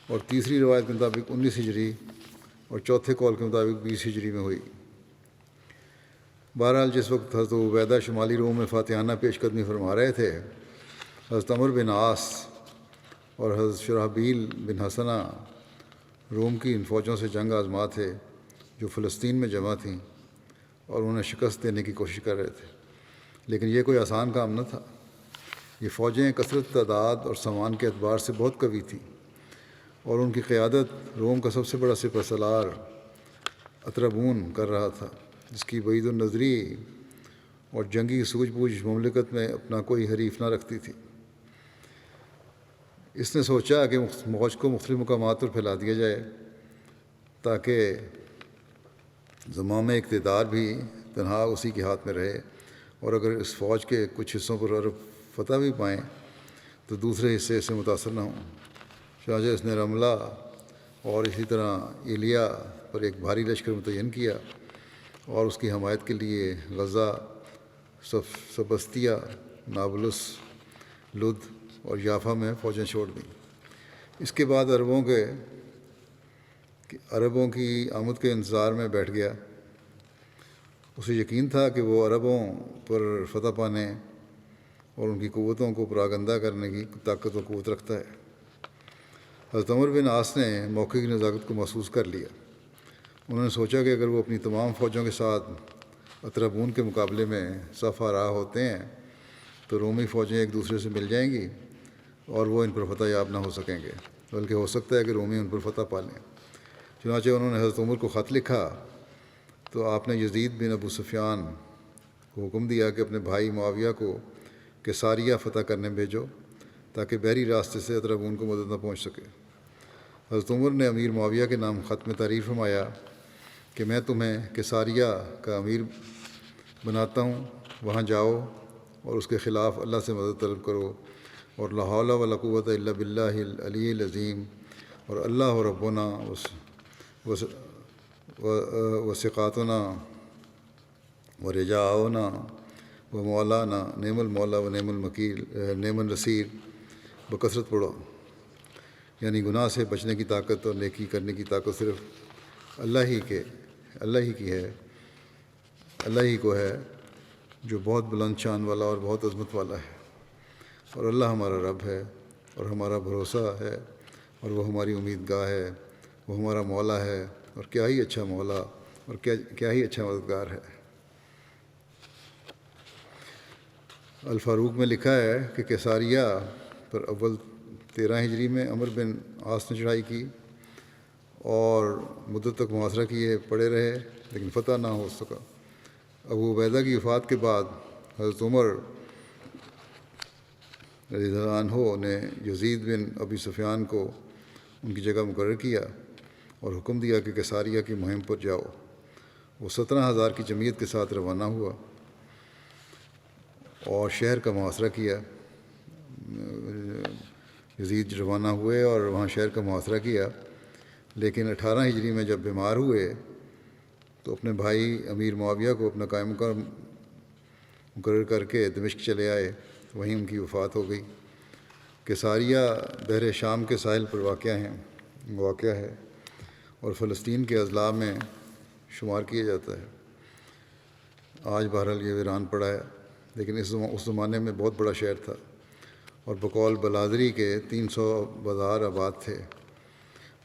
اور تیسری روایت کے مطابق 19 ہجری، اور چوتھے قول کے مطابق 20 ہجری میں ہوئی۔ بہرحال جس وقت حضرت عبیدہ شمالی روم میں فاتحانہ پیش قدمی فرما رہے تھے، حضرت عمر بن عاص اور حضرت شرحبیل بن حسنہ روم کی ان فوجوں سے جنگ آزما تھے جو فلسطین میں جمع تھیں اور انہیں شکست دینے کی کوشش کر رہے تھے، لیکن یہ کوئی آسان کام نہ تھا۔ یہ فوجیں کثرت تعداد اور سامان کے اعتبار سے بہت قوی تھیں، اور ان کی قیادت روم کا سب سے بڑا سپہ سالار اطربون کر رہا تھا، جس کی بعید النظری اور جنگی سوجھ بوجھ مملکت میں اپنا کوئی حریف نہ رکھتی تھی۔ اس نے سوچا کہ فوج کو مختلف مقامات پر پھیلا دیا جائے تاکہ زمام اقتدار بھی تنہا اسی کے ہاتھ میں رہے، اور اگر اس فوج کے کچھ حصوں پر عرب فتح بھی پائیں تو دوسرے حصے اس سے متاثر نہ ہوں۔ چنانچہ اس نے رملہ اور اسی طرح ایلیا پر ایک بھاری لشکر متعین کیا اور اس کی حمایت کے لیے غزہ، سبستیہ، نابلس، لد اور یافا میں فوجیں چھوڑ دیں۔ اس کے بعد عربوں کی آمد کے انتظار میں بیٹھ گیا۔ اسے یقین تھا کہ وہ عربوں پر فتح پانے اور ان کی قوتوں کو پراگندہ کرنے کی طاقت و قوت رکھتا ہے۔ حضرت عمر بن عاص نے موقع کی نزاکت کو محسوس کر لیا انہوں نے سوچا کہ اگر وہ اپنی تمام فوجوں کے ساتھ اطرابون کے مقابلے میں صف آراہ ہوتے ہیں تو رومی فوجیں ایک دوسرے سے مل جائیں گی اور وہ ان پر فتح یاب نہ ہو سکیں گے، بلکہ ہو سکتا ہے کہ رومی ان پر فتح پا لیں۔ چنانچہ انہوں نے حضرت عمر کو خط لکھا تو آپ نے یزید بن ابو سفیان کو حکم دیا کہ اپنے بھائی معاویہ کو کیساریہ فتح کرنے بھیجو تاکہ بحری راستے سے اطرابون کو مدد نہ پہنچ سکے۔ حضرت عمر نے امیر معاویہ کے نام خط میں تعریف فرمایا کہ میں تمہیں کیساریہ کا امیر بناتا ہوں، وہاں جاؤ اور اس کے خلاف اللہ سے مدد طلب کرو، اور لا حول ولا قوت الا باللہ العلی العظیم، اور اللہ ربنا وثقاتنا ورجاؤنا ومولانا نعم المولا و نعم المکیل نعم النصیر بکثرت پڑھو۔ یعنی گناہ سے بچنے کی طاقت اور نیکی کرنے کی طاقت صرف اللہ ہی کی ہے، اللہ ہی کو ہے جو بہت بلند شان والا اور بہت عظمت والا ہے، اور اللہ ہمارا رب ہے اور ہمارا بھروسہ ہے، اور وہ ہماری امید گاہ ہے، وہ ہمارا مولا ہے، اور کیا ہی اچھا مولا اور کیا ہی اچھا مددگار ہے۔ الفاروق میں لکھا ہے کہ کیساریہ پر اول 13 ہجری میں عمر بن عاص نے چڑھائی کی اور مدت تک محاصرہ کیے پڑے رہے لیکن فتح نہ ہو سکا۔ ابو عبیدہ کی وفات کے بعد حضرت عمر رضی اللہ عنہ نے یزید بن ابی سفیان کو ان کی جگہ مقرر کیا اور حکم دیا کہ کیساریہ کی مہم پر جاؤ۔ وہ 17,000 کی جمعیت کے ساتھ روانہ ہوا اور شہر کا محاصرہ کیا۔ یزید روانہ ہوئے اور وہاں شہر کا محاصرہ کیا، لیکن 18 ہجری میں جب بیمار ہوئے تو اپنے بھائی امیر معاویہ کو اپنا قائم مقرر کر کے دمشق چلے آئے، وہیں ان کی وفات ہو گئی۔ کیساریہ بحر شام کے ساحل پر واقع ہے اور فلسطین کے اضلاع میں شمار کیا جاتا ہے۔ آج بہرحال یہ ویران پڑا ہے، لیکن اس زمانے میں بہت بڑا شہر تھا اور بقول بلادری کے 300 بازار آباد تھے،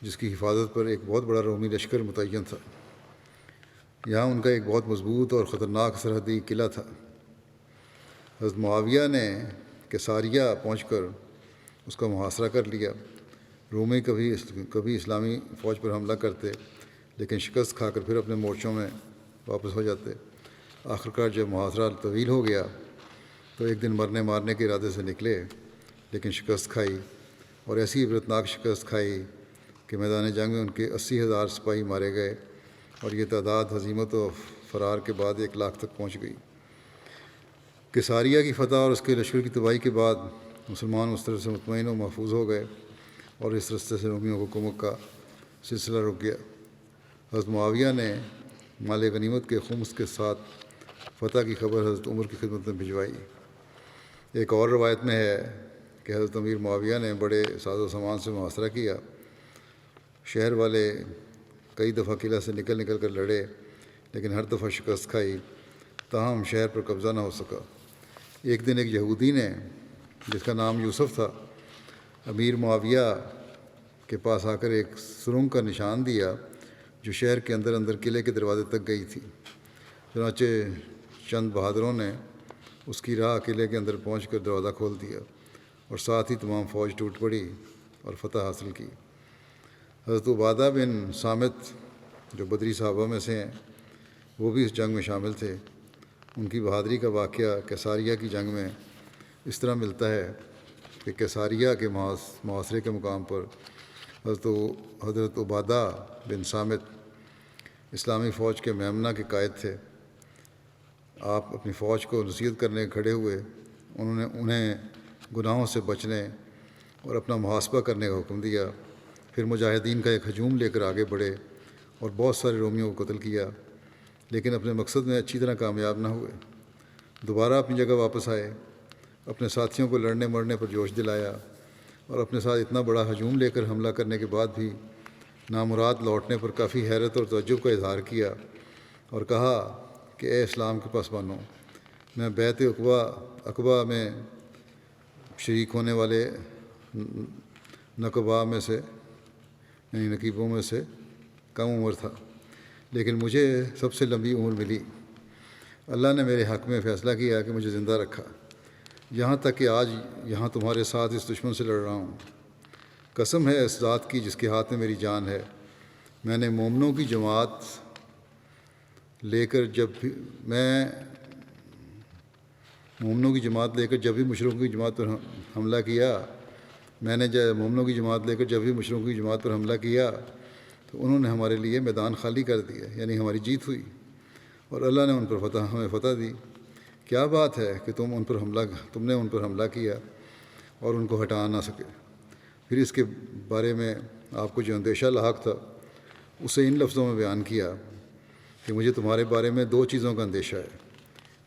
جس کی حفاظت پر ایک بہت بڑا رومی لشکر متعین تھا۔ یہاں ان کا ایک بہت مضبوط اور خطرناک سرحدی قلعہ تھا۔ حضرت معاویہ نے کیساریہ پہنچ کر اس کا محاصرہ کر لیا۔ رومی کبھی اسلامی فوج پر حملہ کرتے لیکن شکست کھا کر پھر اپنے مورچوں میں واپس ہو جاتے۔ آخرکار جب محاصرہ طویل ہو گیا تو ایک دن مرنے مارنے کے ارادے سے نکلے لیکن شکست کھائی، اور ایسی عبرتناک شکست کھائی کہ میدان جنگ میں ان کے 80,000 سپاہی مارے گئے، اور یہ تعداد ہزیمت و فرار کے بعد 1 لاکھ تک پہنچ گئی۔ کیساریہ کی فتح اور اس کے لشکر کی تباہی کے بعد مسلمان اس طرح سے مطمئن و محفوظ ہو گئے اور اس رستے سے رومیوں حکومت کا سلسلہ رک گیا۔ حضرت معاویہ نے مال غنیمت کے خمس کے ساتھ فتح کی خبر حضرت عمر کی خدمت میں بھجوائی۔ ایک اور روایت میں ہے کہ حضرت امیر معاویہ نے بڑے ساز و سامان سے محاصرہ کیا۔ شہر والے کئی دفعہ قلعہ سے نکل کر لڑے لیکن ہر دفعہ شکست کھائی، تاہم شہر پر قبضہ نہ ہو سکا۔ ایک دن ایک یہودی نے، جس کا نام یوسف تھا، امیر معاویہ کے پاس آ کر ایک سرنگ کا نشان دیا جو شہر کے اندر قلعے کے دروازے تک گئی تھی۔ چنانچہ چند بہادروں نے اس کی راہ قلعے کے اندر پہنچ کر دروازہ کھول دیا اور ساتھ ہی تمام فوج ٹوٹ پڑی اور فتح حاصل کی۔ حضرت عبادہ بن صامت جو بدری صحابہ میں سے ہیں، وہ بھی اس جنگ میں شامل تھے۔ ان کی بہادری کا واقعہ کیساریہ کی جنگ میں اس طرح ملتا ہے کہ کیساریہ کے محاصرے کے مقام پر حضرت عبادہ بن صامت اسلامی فوج کے میمنہ کے قائد تھے۔ آپ اپنی فوج کو نصیحت کرنے کھڑے ہوئے۔ انہیں گناہوں سے بچنے اور اپنا محاسبہ کرنے کا حکم دیا۔ پھر مجاہدین کا ایک ہجوم لے کر آگے بڑھے اور بہت سارے رومیوں کو قتل کیا، لیکن اپنے مقصد میں اچھی طرح کامیاب نہ ہوئے۔ دوبارہ اپنی جگہ واپس آئے، اپنے ساتھیوں کو لڑنے مرنے پر جوش دلایا اور اپنے ساتھ اتنا بڑا ہجوم لے کر حملہ کرنے کے بعد بھی نامراد لوٹنے پر کافی حیرت اور تعجب کا اظہار کیا اور کہا کہ اے اسلام کے پاسبانوں، میں بیعت عقبہ میں شریک ہونے والے نقیبوں میں سے کم عمر تھا، لیکن مجھے سب سے لمبی عمر ملی۔ اللہ نے میرے حق میں فیصلہ کیا کہ مجھے زندہ رکھا، یہاں تک کہ آج یہاں تمہارے ساتھ اس دشمن سے لڑ رہا ہوں۔ قسم ہے اس ذات کی جس کے ہاتھ میں میری جان ہے، میں نے مومنوں کی جماعت لے کر جب بھی مشرکوں کی جماعت پر حملہ کیا تو انہوں نے ہمارے لیے میدان خالی کر دیا، یعنی ہماری جیت ہوئی، اور اللہ نے ہمیں فتح دی۔ کیا بات ہے کہ تم نے ان پر حملہ کیا اور ان کو ہٹا نہ سکے۔ پھر اس کے بارے میں آپ کو جو اندیشہ لاحق تھا اسے ان لفظوں میں بیان کیا کہ مجھے تمہارے بارے میں 2 چیزوں کا اندیشہ ہے،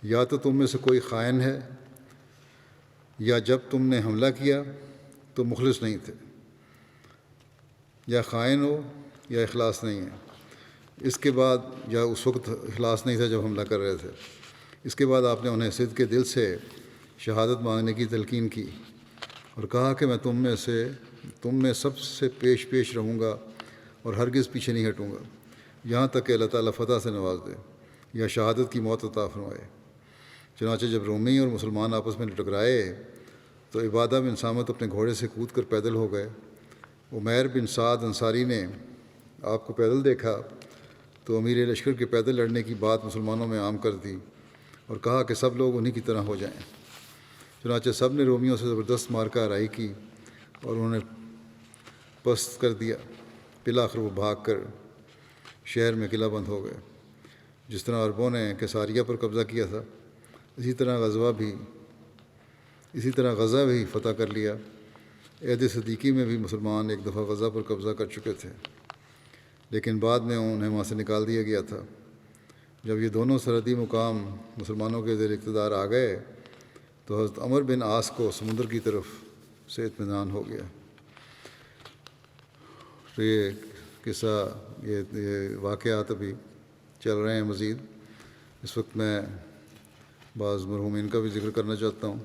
یا تو تم میں سے کوئی خائن ہے، یا جب تم نے حملہ کیا تو مخلص نہیں تھے، یا خائن ہو یا اخلاص نہیں ہے۔ اس کے بعد یا اس وقت اخلاص نہیں تھا جب حملہ کر رہے تھے۔ اس کے بعد آپ نے انہیں صدق کے دل سے شہادت مانگنے کی تلقین کی اور کہا کہ میں تم میں سب سے پیش رہوں گا اور ہرگز پیچھے نہیں ہٹوں گا، یہاں تک کہ اللہ تعالیٰ فتح سے نواز دے یا شہادت کی موت عطا فرمائے۔ چنانچہ جب رومی اور مسلمان آپس میں ٹکرائے تو عبادہ بن صامت اپنے گھوڑے سے کود کر پیدل ہو گئے۔ عمیر بن سعد انصاری نے آپ کو پیدل دیکھا تو امیر لشکر کے پیدل لڑنے کی بات مسلمانوں میں عام کر دی اور کہا کہ سب لوگ انہی کی طرح ہو جائیں۔ چنانچہ سب نے رومیوں سے زبردست مارکہ آرائی کی اور انہوں نے پست کر دیا۔ بالآخر وہ بھاگ کر شہر میں قلعہ بند ہو گئے۔ جس طرح عربوں نے کیساریہ پر قبضہ کیا تھا، اسی طرح غزہ بھی فتح کر لیا۔ عہد صدیقی میں بھی مسلمان ایک دفعہ غزہ پر قبضہ کر چکے تھے، لیکن بعد میں انہیں وہاں سے نکال دیا گیا تھا۔ جب یہ دونوں سرحدی مقام مسلمانوں کے زیر اقتدار آ گئے تو حضرت عمر بن عاص کو سمندر کی طرف سے اطمینان ہو گیا۔ تو یہ قصہ، یہ واقعات ابھی چل رہے ہیں مزید۔ اس وقت میں بعض مرحومین کا بھی ذکر کرنا چاہتا ہوں،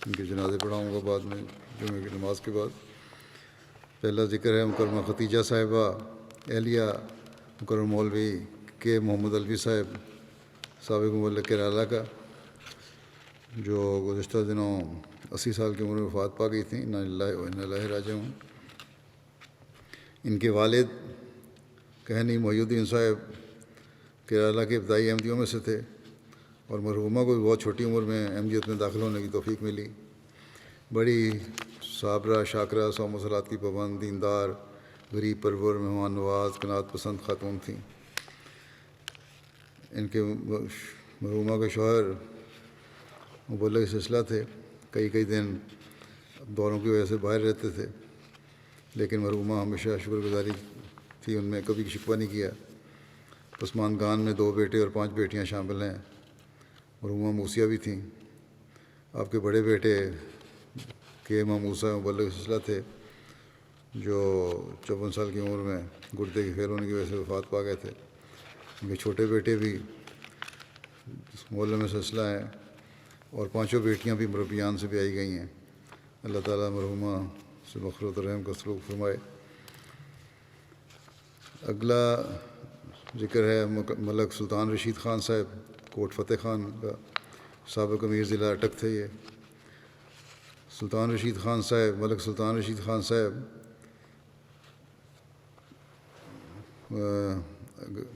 ان کے جنازے پڑھاؤں گا بعد میں جمعہ کی نماز کے بعد۔ پہلا ذکر ہے مکرمہ ختیجہ صاحبہ اہلیہ مکرم مولوی کے محمد الوی صاحب سابق مبلغ کیرالہ کا، جو گزشتہ دنوں 80 سال کی عمر میں وفات پا گئی تھیں۔ انا للہ و انا الیہ راجعون۔ ان کے والد کہنی محی الدین صاحب کیرالہ کے ابتدائی احمدیوں میں سے تھے، اور مرحومہ کو بھی بہت چھوٹی عمر میں احمدیت میں داخل ہونے کی توفیق ملی۔ بڑی صابرہ، شاکرہ، صوم و صلات کی پابند، دیندار، غریب پرور، مہمان نواز، قناعت پسند خاتون تھیں۔ ان کے مرحومہ کے شوہر مبلغ سلسلہ تھے، کئی دن دوروں کی وجہ سے باہر رہتے تھے، لیکن مرحومہ ہمیشہ شکر گزاری تھی ان میں، کبھی شکوہ نہیں کیا۔ پسماندگان میں 2 بیٹے اور 5 بیٹیاں شامل ہیں۔ مرحومہ موسیہ بھی تھیں۔ آپ کے بڑے بیٹے کے امام موسیٰ مبلغ سلسلہ تھے، جو 54 سال کی عمر میں گردے کے فیل ہونے کی وجہ سے وفات پا گئے تھے۔ ان کے چھوٹے بیٹے بھی مولم سلسلہ ہیں، اور 5 بیٹیاں بھی مربیان سے بھی آئی گئی ہیں۔ اللہ تعالیٰ مرحومہ سے مغفرت و رحم کا سلوک فرمائے۔ اگلا ذکر ہے ملک سلطان رشید خان صاحب کوٹ فتح خان کا، سابق امیر ضلع اٹک تھے یہ۔ سلطان رشید خان صاحب، ملک سلطان رشید خان صاحب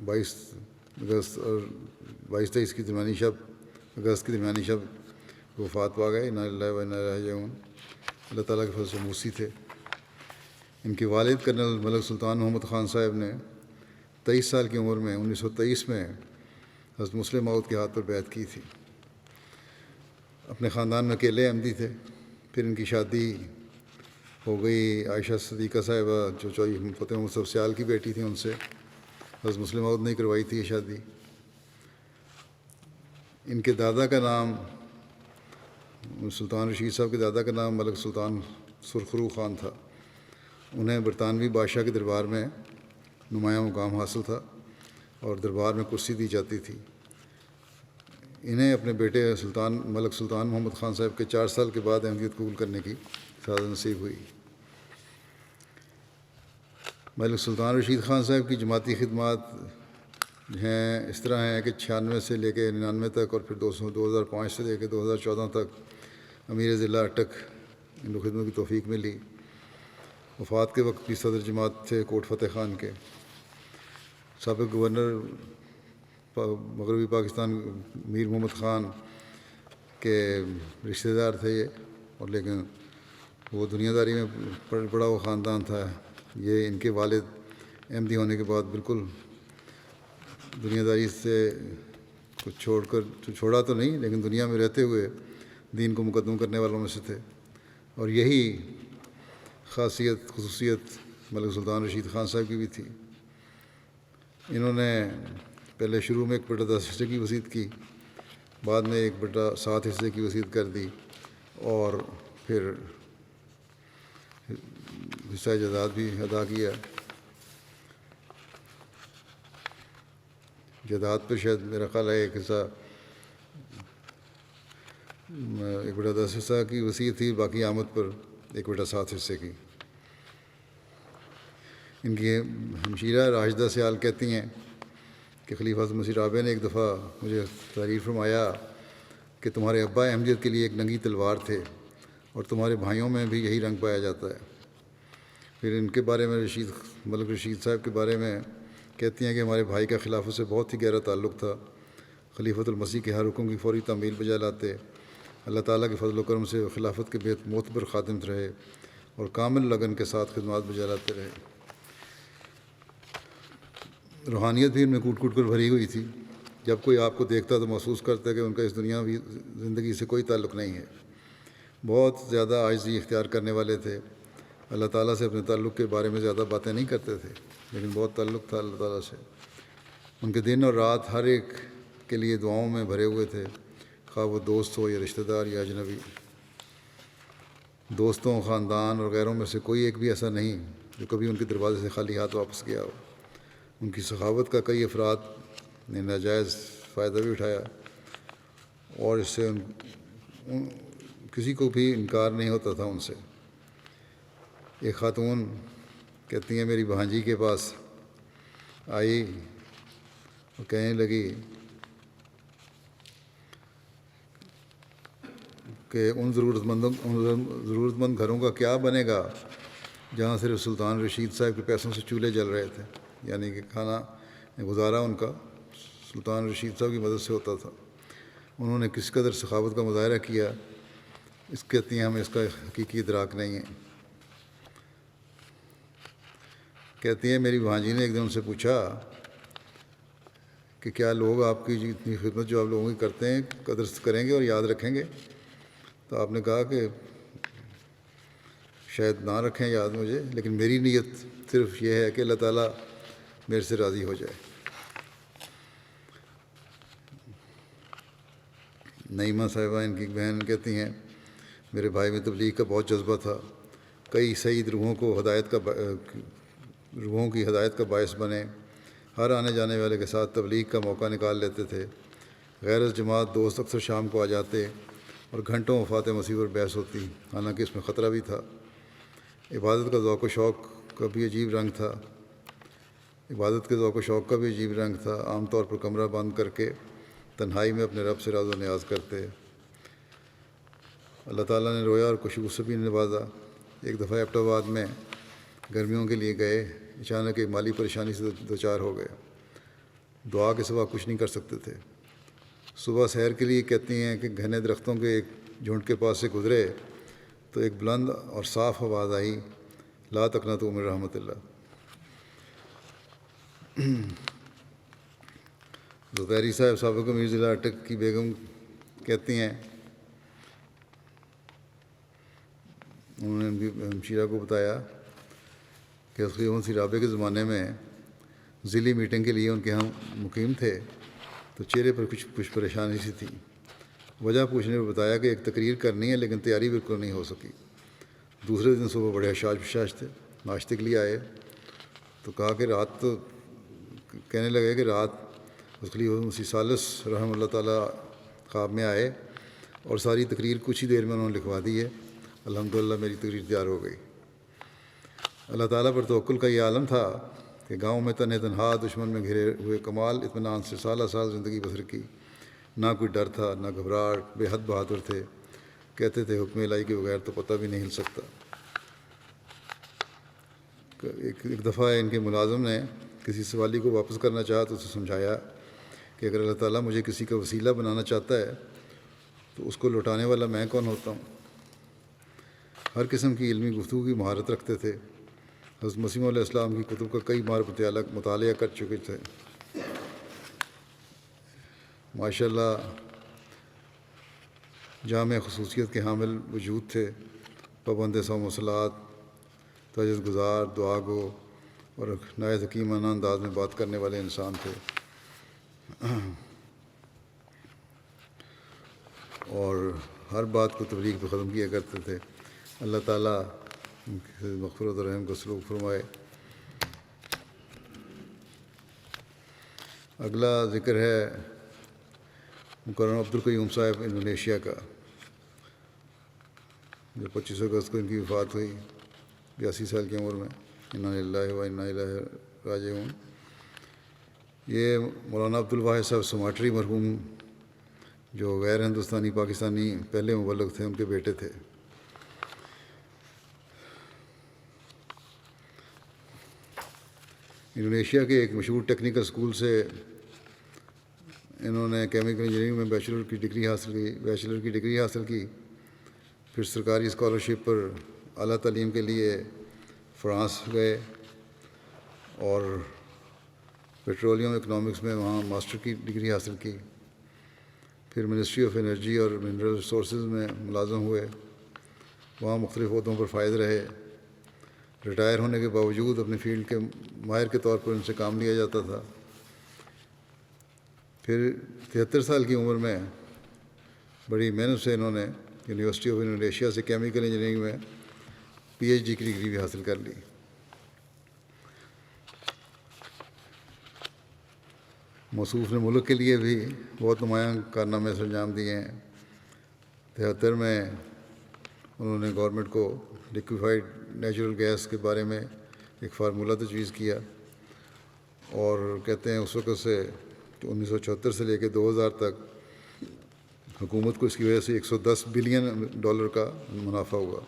22 اگست اور 22-23 کی درمیانی شب وفات پا گئے۔ انا للہ و انا الیہ راجعون۔ اللہ تعالیٰ کے فضل سے موسی تھے۔ ان کے والد کرنل ملک سلطان محمد خان صاحب نے 23 سال کی عمر میں 1923 میں حضرت مسلم موعود کے ہاتھ پر بیعت کی تھی۔ اپنے خاندان میں اکیلے احمدی تھے۔ پھر ان کی شادی ہو گئی عائشہ صدیقہ صاحبہ، جو فتح محمد صاحب سیال کی بیٹی تھیں، ان سے حضرت مسلم موعود نے کروائی تھی یہ شادی۔ ان کے دادا کا نام، سلطان رشید صاحب کے دادا کا نام ملک سلطان سرخرو خان تھا۔ انہیں برطانوی بادشاہ کے دربار میں نمایاں مقام حاصل تھا اور دربار میں کرسی دی جاتی تھی۔ انہیں اپنے بیٹے ملک سلطان محمد خان صاحب کے 4 سال کے بعد احمدیت قبول کرنے کی سعادت نصیب ہوئی۔ ملک سلطان رشید خان صاحب کی جماعتی خدمات ہیں اس طرح ہیں کہ 96 سے لے کے 99 تک اور پھر 2005 سے لے کے 2014 تک امیر ضلع اٹک ان کو خدمت کی توفیق ملی۔ وفات کے وقت بھی صدر جماعت تھے کوٹ فتح خان کے۔ سابق گورنر مغربی پاکستان میر محمد خان کے رشتہ دار تھے یہ، اور لیکن وہ دنیا داری میں بڑا وہ خاندان تھا۔ یہ ان کے والد احمدی ہونے کے بعد بالکل دنیا داری سے کچھ چھوڑا تو نہیں، لیکن دنیا میں رہتے ہوئے دین کو مقدم کرنے والوں میں سے تھے، اور یہی خصوصیت ملک سلطان رشید خان صاحب کی بھی تھی۔ انہوں نے پہلے شروع میں 1/10 حصے کی وصیت کی، بعد میں 1/7 حصے کی وصیت کر دی، اور پھر حصہ جائیداد بھی ادا کیا۔ جائیداد پر شاید میرا خیال ہے ایک حصہ 1/10 حصہ کی وصیت تھی، باقی آمد پر 1/7 حصے کی۔ ان کی ہمشیرہ راشدہ سیال کہتی ہیں کہ خلیفہ حضرت مسیح رابع نے ایک دفعہ مجھے تعریف فرمایا کہ تمہارے ابا احمدیت کے لیے ایک ننگی تلوار تھے، اور تمہارے بھائیوں میں بھی یہی رنگ پایا جاتا ہے۔ پھر ان کے بارے میں ملک رشید صاحب کے بارے میں کہتی ہیں کہ ہمارے بھائی کا خلافت سے بہت ہی گہرا تعلق تھا۔ خلیفۃ المسیح کے ہر حکم کی فوری تعمیل بجا لاتے۔ اللہ تعالیٰ کے فضل و کرم سے خلافت کے بے معتبر خادم رہے اور کامل لگن کے ساتھ خدمات بجا لاتے رہے۔ روحانیت بھی ان میں کوٹ کوٹ کر بھری ہوئی تھی۔ جب کوئی آپ کو دیکھتا تو محسوس کرتا کہ ان کا اس دنیاوی زندگی سے کوئی تعلق نہیں ہے۔ بہت زیادہ عاجزی اختیار کرنے والے تھے۔ اللہ تعالیٰ سے اپنے تعلق کے بارے میں زیادہ باتیں نہیں کرتے تھے، لیکن بہت تعلق تھا اللہ تعالیٰ سے۔ ان کے دن اور رات ہر ایک کے لیے دعاؤں میں بھرے ہوئے تھے، خواہ وہ دوست ہو یا رشتہ دار یا اجنبی۔ دوستوں، خاندان اور غیروں میں سے کوئی ایک بھی ایسا نہیں جو کبھی ان کے دروازے سے خالی ہاتھ واپس گیا ہو۔ ان کی سخاوت کا کئی افراد نے ناجائز فائدہ بھی اٹھایا، اور اس سے کسی کو بھی انکار نہیں ہوتا تھا ان سے۔ ایک خاتون کہتی ہیں میری بھانجی کے پاس آئی اور کہنے لگی کہ ان ضرورت مند گھروں کا کیا بنے گا جہاں صرف سلطان رشید صاحب کے پیسوں سے چولہے جل رہے تھے، یعنی کہ کھانا گزارا ان کا سلطان رشید صاحب کی مدد سے ہوتا تھا۔ انہوں نے کس قدر سخاوت کا مظاہرہ کیا، اس کہتی ہیں ہمیں اس کا حقیقی ادراک نہیں ہے۔ کہتی ہیں میری بھانجی نے ایک دن ان سے پوچھا کہ کیا لوگ آپ کی اتنی خدمت جو آپ لوگوں کی کرتے ہیں قدر کریں گے اور یاد رکھیں گے؟ تو آپ نے کہا کہ شاید نہ رکھیں یاد مجھے، لیکن میری نیت صرف یہ ہے کہ اللہ تعالیٰ میرے سے راضی ہو جائے۔ نعیمہ صاحبہ ان کی بہن کہتی ہیں میرے بھائی میں تبلیغ کا بہت جذبہ تھا، کئی سعید روحوں کی ہدایت کا باعث بنے، ہر آنے جانے والے کے ساتھ تبلیغ کا موقع نکال لیتے تھے۔ غیر از جماعت دوست اکثر شام کو آ جاتے اور گھنٹوں وفات مسیح پر بحث ہوتی، حالانکہ اس میں خطرہ بھی تھا۔ عبادت کا ذوق و شوق کا بھی عجیب رنگ تھا۔ عام طور پر کمرہ بند کر کے تنہائی میں اپنے رب سے راز و نیاز کرتے۔ اللہ تعالیٰ نے رویا اور خوشبو سے بھی نوازا۔ ایک دفعہ ایبٹ آباد میں گرمیوں کے لیے گئے، اچانک ایک مالی پریشانی سے دوچار ہو گئے، دعا کے سوا کچھ نہیں کر سکتے تھے۔ صبح سحر کے لیے کہتی ہیں کہ گھنے درختوں کے ایک جھنڈ کے پاس سے گزرے تو ایک بلند اور صاف آواز آئی، لا تقنطوا من رحمت اللہ۔ زبیری صاحب سابق امیر ضلع اٹک کی بیگم کہتی ہیں انہوں نے ہمشیرہ کو بتایا کہ خلیفہ مسیح رابع کے زمانے میں ضلعی میٹنگ کے لیے ان کے ہاں مقیم تھے تو چہرے پر کچھ پریشانی سی تھی۔ وجہ پوچھنے پر بتایا کہ ایک تقریر کرنی ہے لیکن تیاری بالکل نہیں ہو سکی۔ دوسرے دن صبح بڑے حشاش تھے، ناشتے کے لیے آئے تو کہا کہ کہنے لگے کہ رات خلیفہ مسیح ثالث رحمہ اللہ تعالیٰ خواب میں آئے اور ساری تقریر کچھ ہی دیر میں انہوں نے لکھوا دی ہے۔ الحمدللہ میری تقریر تیار ہو گئی۔ اللہ تعالیٰ پر توکل کا یہ عالم تھا کہ گاؤں میں تنہا دشمن میں گھرے ہوئے کمال اطمینان سے سالہ سال زندگی بسر کی، نہ کوئی ڈر تھا نہ گھبراہٹ، بے حد بہادر تھے، کہتے تھے حکم الہی کے بغیر تو پتہ بھی نہیں ہل سکتا۔ ایک دفعہ ان کے ملازم نے کسی سوالی کو واپس کرنا چاہا تو اسے سمجھایا کہ اگر اللہ تعالیٰ مجھے کسی کا وسیلہ بنانا چاہتا ہے تو اس کو لوٹانے والا میں کون ہوتا ہوں۔ ہر قسم کی علمی گفتگو کی مہارت رکھتے تھے، حضرت مسیح علیہ السلام کی کتب کا کئی بار مطالعہ کر چکے تھے۔ ماشاء اللہ جامع خصوصیت کے حامل وجود تھے، پابند صوم و صلات، تہجد گزار، دعا گو اور نہایت حکیمانہ انداز میں بات کرنے والے انسان تھے، اور ہر بات کو تبلیغ پہ ختم کیا کرتے تھے۔ اللہ تعالیٰ ان کی مغفرت و رحم کو سلوک فرمائے۔ اگلا ذکر ہے مکرم عبدالقیوم صاحب انڈونیشیا کا، جو 25 اگست کو ان کی وفات ہوئی 82 سال کی عمر میں۔ انا للہ و انا الیہ راجعون۔ یہ مولانا عبدالواحد صاحب سماٹری مرحوم جو غیر ہندوستانی پاکستانی پہلے مبلغ تھے، ان کے بیٹے تھے۔ انڈونیشیا کے ایک مشہور ٹیکنیکل اسکول سے انہوں نے کیمیکل انجینئرنگ میں بیچلر کی ڈگری حاصل کی، پھر سرکاری اسکالرشپ پر اعلیٰ تعلیم کے لیے فرانس گئے اور پیٹرولیم اکنامکس میں وہاں ماسٹر کی ڈگری حاصل کی، پھر منسٹری آف انرجی اور منرل ریسورسز میں ملازم ہوئے، وہاں مختلف عہدوں پر فائز رہے۔ ریٹائر ہونے کے باوجود اپنے فیلڈ کے ماہر کے طور پر ان سے کام لیا جاتا تھا۔ پھر 73 سال کی عمر میں بڑی محنت سے انہوں نے یونیورسٹی آف انڈونیشیا سے کیمیکل انجینئرنگ میں پی ایچ ڈی کی ڈگری بھی حاصل کر لی۔ موصوف نے ملک کے لیے بھی بہت نمایاں کارنامے سر انجام دیے ہیں۔ 73 میں انہوں نے گورنمنٹ کو لیکویفائڈ نیچرل گیس کے بارے میں ایک فارمولہ تجویز کیا، اور کہتے ہیں اس وقت سے 1974 سے لے کے 2000 تک حکومت کو اس کی وجہ سے $110 بلین کا منافع ہوا۔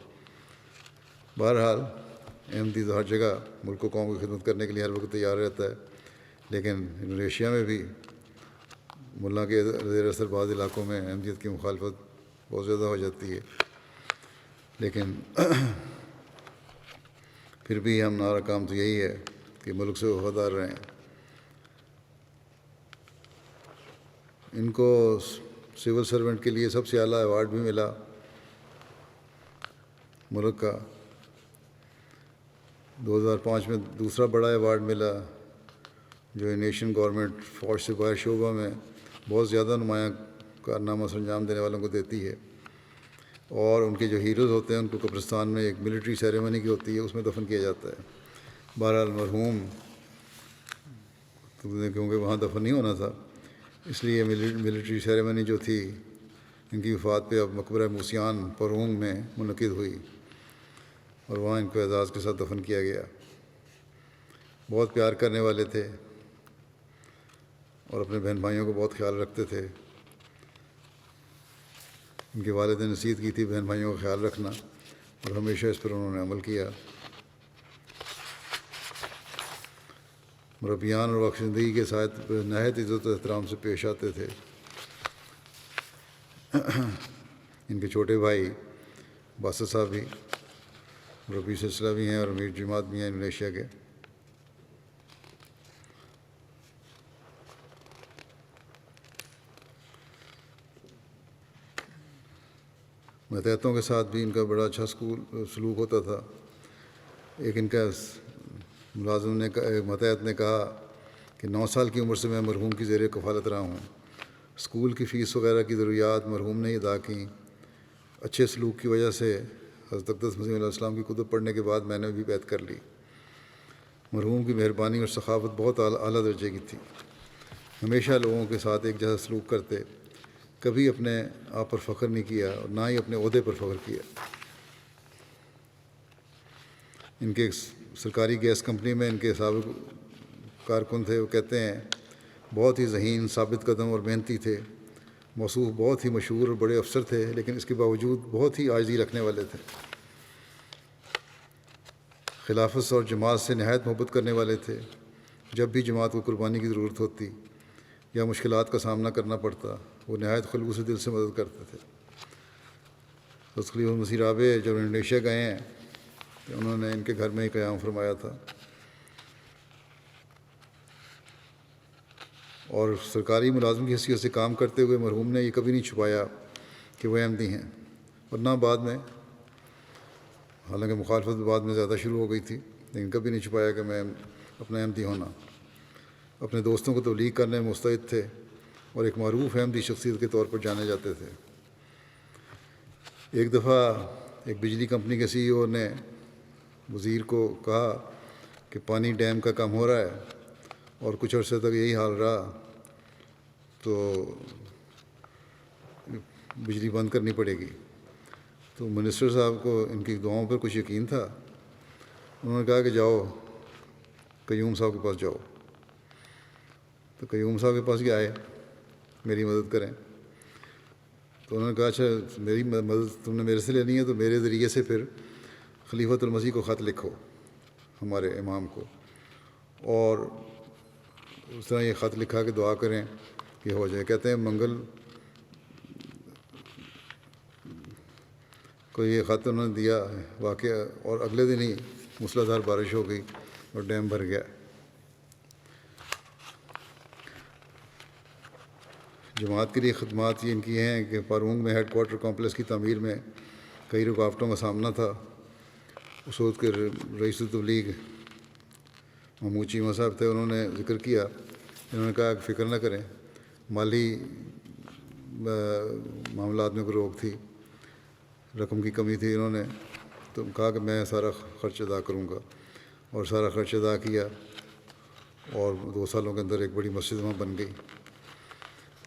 بہرحال احمدی ہر جگہ ملک و قوم کی خدمت کرنے کے لیے ہر وقت تیار رہتا ہے، لیکن انڈونیشیا میں بھی ملا کے زیر اثر بعض علاقوں میں احمدیت کی مخالفت بہت زیادہ ہو جاتی ہے، لیکن پھر بھی ہمارا کام تو یہی ہے کہ ملک سے وفادار رہیں۔ ان کو سول سرونٹ کے لیے سب سے اعلیٰ ایوارڈ بھی ملا ملک کا۔ 2005 میں دوسرا بڑا ایوارڈ ملا جو نیشن گورنمنٹ فوج سے باہر شعبہ میں بہت زیادہ نمایاں کارنامہ سر انجام دینے والوں کو دیتی ہے، اور ان کے جو ہیروز ہوتے ہیں ان کو قبرستان میں ایک ملٹری سیریمنی کی ہوتی ہے، اس میں دفن کیا جاتا ہے۔ بہرحال مرحوم کیونکہ وہاں دفن نہیں ہونا تھا، اس لیے ملٹری سیریمنی جو تھی ان کی وفات پہ اب مقبرہ موسیان پرونگ میں منعقد ہوئی، اور وہاں ان کو اعزاز کے ساتھ دفن کیا گیا۔ بہت پیار کرنے والے تھے اور اپنے بہن بھائیوں کو بہت خیال رکھتے تھے۔ ان کے والد نے نصیحت کی تھی بہن بھائیوں کا خیال رکھنا، اور ہمیشہ اس پر انہوں نے عمل کیا۔ مربیان اور واقعی زندگی کے ساتھ نہایت عزت و احترام سے پیش آتے تھے۔ ان کے چھوٹے بھائی باسط صاحب بھی مربی سلسلہ بھی ہیں اور امیر جماعت بھی ہیں انڈونیشیا کے۔ ماتحتوں کے ساتھ بھی ان کا بڑا اچھا سلوک ہوتا تھا۔ ایک ان کا ملازم نے ماتحت نے کہا کہ 9 سال کی عمر سے میں مرحوم کی زیر کفالت رہا ہوں، اسکول کی فیس وغیرہ کی ضروریات مرحوم نے ادا کیں۔ اچھے سلوک کی وجہ سے حضرت اقدس مسیح علیہ السلام کی کتب پڑھنے کے بعد میں نے بھی بیعت کر لی۔ مرحوم کی مہربانی اور سخاوت بہت اعلیٰ درجے کی تھی، ہمیشہ لوگوں کے ساتھ ایک جیسا سلوک کرتے، کبھی اپنے آپ پر فخر نہیں کیا اور نہ ہی اپنے عہدے پر فخر کیا۔ ان کے سرکاری گیس کمپنی میں ان کے سابق کارکن تھے، وہ کہتے ہیں بہت ہی ذہین، ثابت قدم اور محنتی تھے۔ موصوف بہت ہی مشہور اور بڑے افسر تھے، لیکن اس کے باوجود بہت ہی عاجزی رکھنے والے تھے۔ خلافت اور جماعت سے نہایت محبت کرنے والے تھے۔ جب بھی جماعت کو قربانی کی ضرورت ہوتی یا مشکلات کا سامنا کرنا پڑتا، وہ نہایت خلوص دل سے مدد کرتے تھے۔ خلیفہ مسیح رابع جب انڈونیشیا گئے ہیں تو انہوں نے ان کے گھر میں ہی قیام فرمایا تھا، اور سرکاری ملازم کی حیثیت سے کام کرتے ہوئے مرحوم نے یہ کبھی نہیں چھپایا کہ وہ احمدی ہیں، ورنہ بعد میں، حالانکہ مخالفت بعد میں زیادہ شروع ہو گئی تھی، لیکن کبھی نہیں چھپایا کہ میں اپنا احمدی ہونا۔ اپنے دوستوں کو تبلیغ کرنے میں مستعد تھے اور ایک معروف احمدی شخصیت کے طور پر جانے جاتے تھے۔ ایک دفعہ ایک بجلی کمپنی کے سی ای او نے وزیر کو کہا کہ پانی ڈیم کا کم ہو رہا ہے اور کچھ عرصے تک یہی حال رہا تو بجلی بند کرنی پڑے گی۔ تو منسٹر صاحب کو ان کی دعاؤں پر کچھ یقین تھا، انہوں نے کہا کہ جاؤ قیوم صاحب کے پاس جاؤ۔ تو قیوم صاحب کے پاس ہی آئے، میری مدد کریں۔ تو انہوں نے کہا اچھا میری مدد تم نے میرے سے لینی ہے تو میرے ذریعے سے پھر خلیفۃ المسیح کو خط لکھو، ہمارے امام کو، اور اس طرح یہ خط لکھا کہ دعا کریں کہ ہو جائے۔ کہتے ہیں منگل کو یہ خط انہوں نے دیا واقعہ، اور اگلے دن ہی موسلا دھار بارش ہو گئی اور ڈیم بھر گیا۔ جماعت کے لیے خدمات یہ ان کی ہیں کہ پارونگ میں ہیڈ کوارٹر کمپلیکس کی تعمیر میں کئی رکاوٹوں کا سامنا تھا۔ اس وقت کے رئیس تبلیغ محمود چیمہ صاحب تھے، انہوں نے ذکر کیا، انہوں نے کہا کہ فکر نہ کریں، مالی معاملات میں کوئی روک تھی، رقم کی کمی تھی، انہوں نے تو کہا کہ میں سارا خرچ ادا کروں گا، اور سارا خرچ ادا کیا، اور 2 سالوں کے اندر ایک بڑی مسجد وہاں بن گئی۔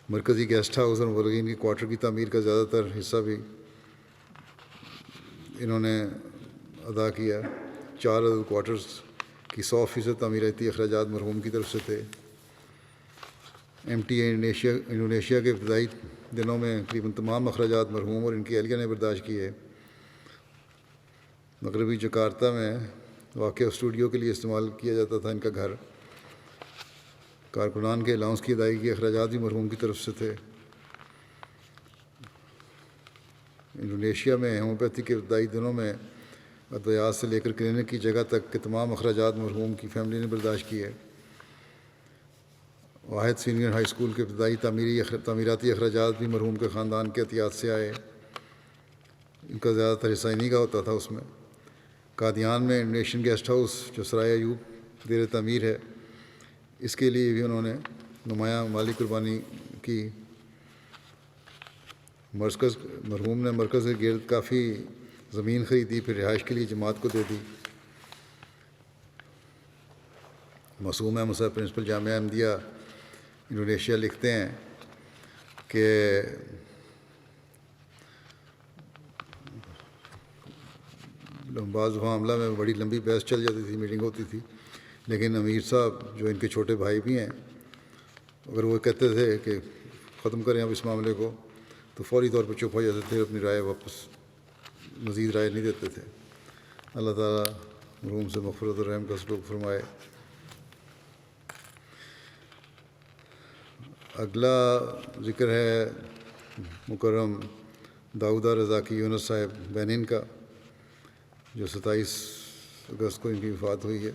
مرکزی گیسٹ ہاؤس اور مبلغین کی کوارٹر کی تعمیر کا زیادہ تر حصہ بھی انہوں نے ادا کیا۔ 4 عدد کوارٹرز کی 100% تعمیراتی اخراجات مرحوم کی طرف سے تھے۔ MTA انڈونیشیا کے ابتدائی دنوں میں تقریباً تمام اخراجات مرحوم اور ان کی اہلیہ نے برداشت کیے۔ مغربی جکارتا میں واقع اسٹوڈیو کے لیے استعمال کیا جاتا تھا ان کا گھر۔ کارکنان کے الاؤنس کی ادائیگی کے اخراجات بھی مرحوم کی طرف سے تھے۔ انڈونیشیا میں ہومیوپیتھی کے ابتدائی دنوں میں ادویات سے لے کر کلینک کی جگہ تک کے تمام اخراجات مرحوم کی فیملی نے برداشت کیے۔ واحد سینئر ہائی اسکول کے ابتدائی تعمیراتی اخراجات بھی مرحوم کے خاندان کے عطیات سے آئے، ان کا زیادہ تر حصہ انہی کا ہوتا تھا اس میں۔ قادیان میں انڈونیشین گیسٹ ہاؤس جو سرائے ایوب زیر تعمیر ہے، اس کے لیے بھی انہوں نے نمایاں مالی قربانی کی۔ مرحوم نے مرکز کے گرد کافی زمین خریدی، پھر رہائش کے لیے جماعت کو دے دی۔ معصوم احمد صاحب پرنسپل جامعہ احمدیہ انڈونیشیا لکھتے ہیں کہ بعض معاملہ میں بڑی لمبی بحث چل جاتی تھی، میٹنگ ہوتی تھی، لیکن امیر صاحب جو ان کے چھوٹے بھائی بھی ہیں، اگر وہ کہتے تھے کہ ختم کریں اب اس معاملے کو، تو فوری طور پر چپ ہو جاتے تھے، اپنی رائے واپس، مزید رائے نہیں دیتے تھے۔ اللہ تعالیٰ مرحوم سے مغفرت اور رحم کا سلوک فرمائے۔ اگلا ذکر ہے مکرم داؤدہ رضا کی یونس صاحب بینن کا، جو 27 اگست کو ان کی وفات ہوئی ہے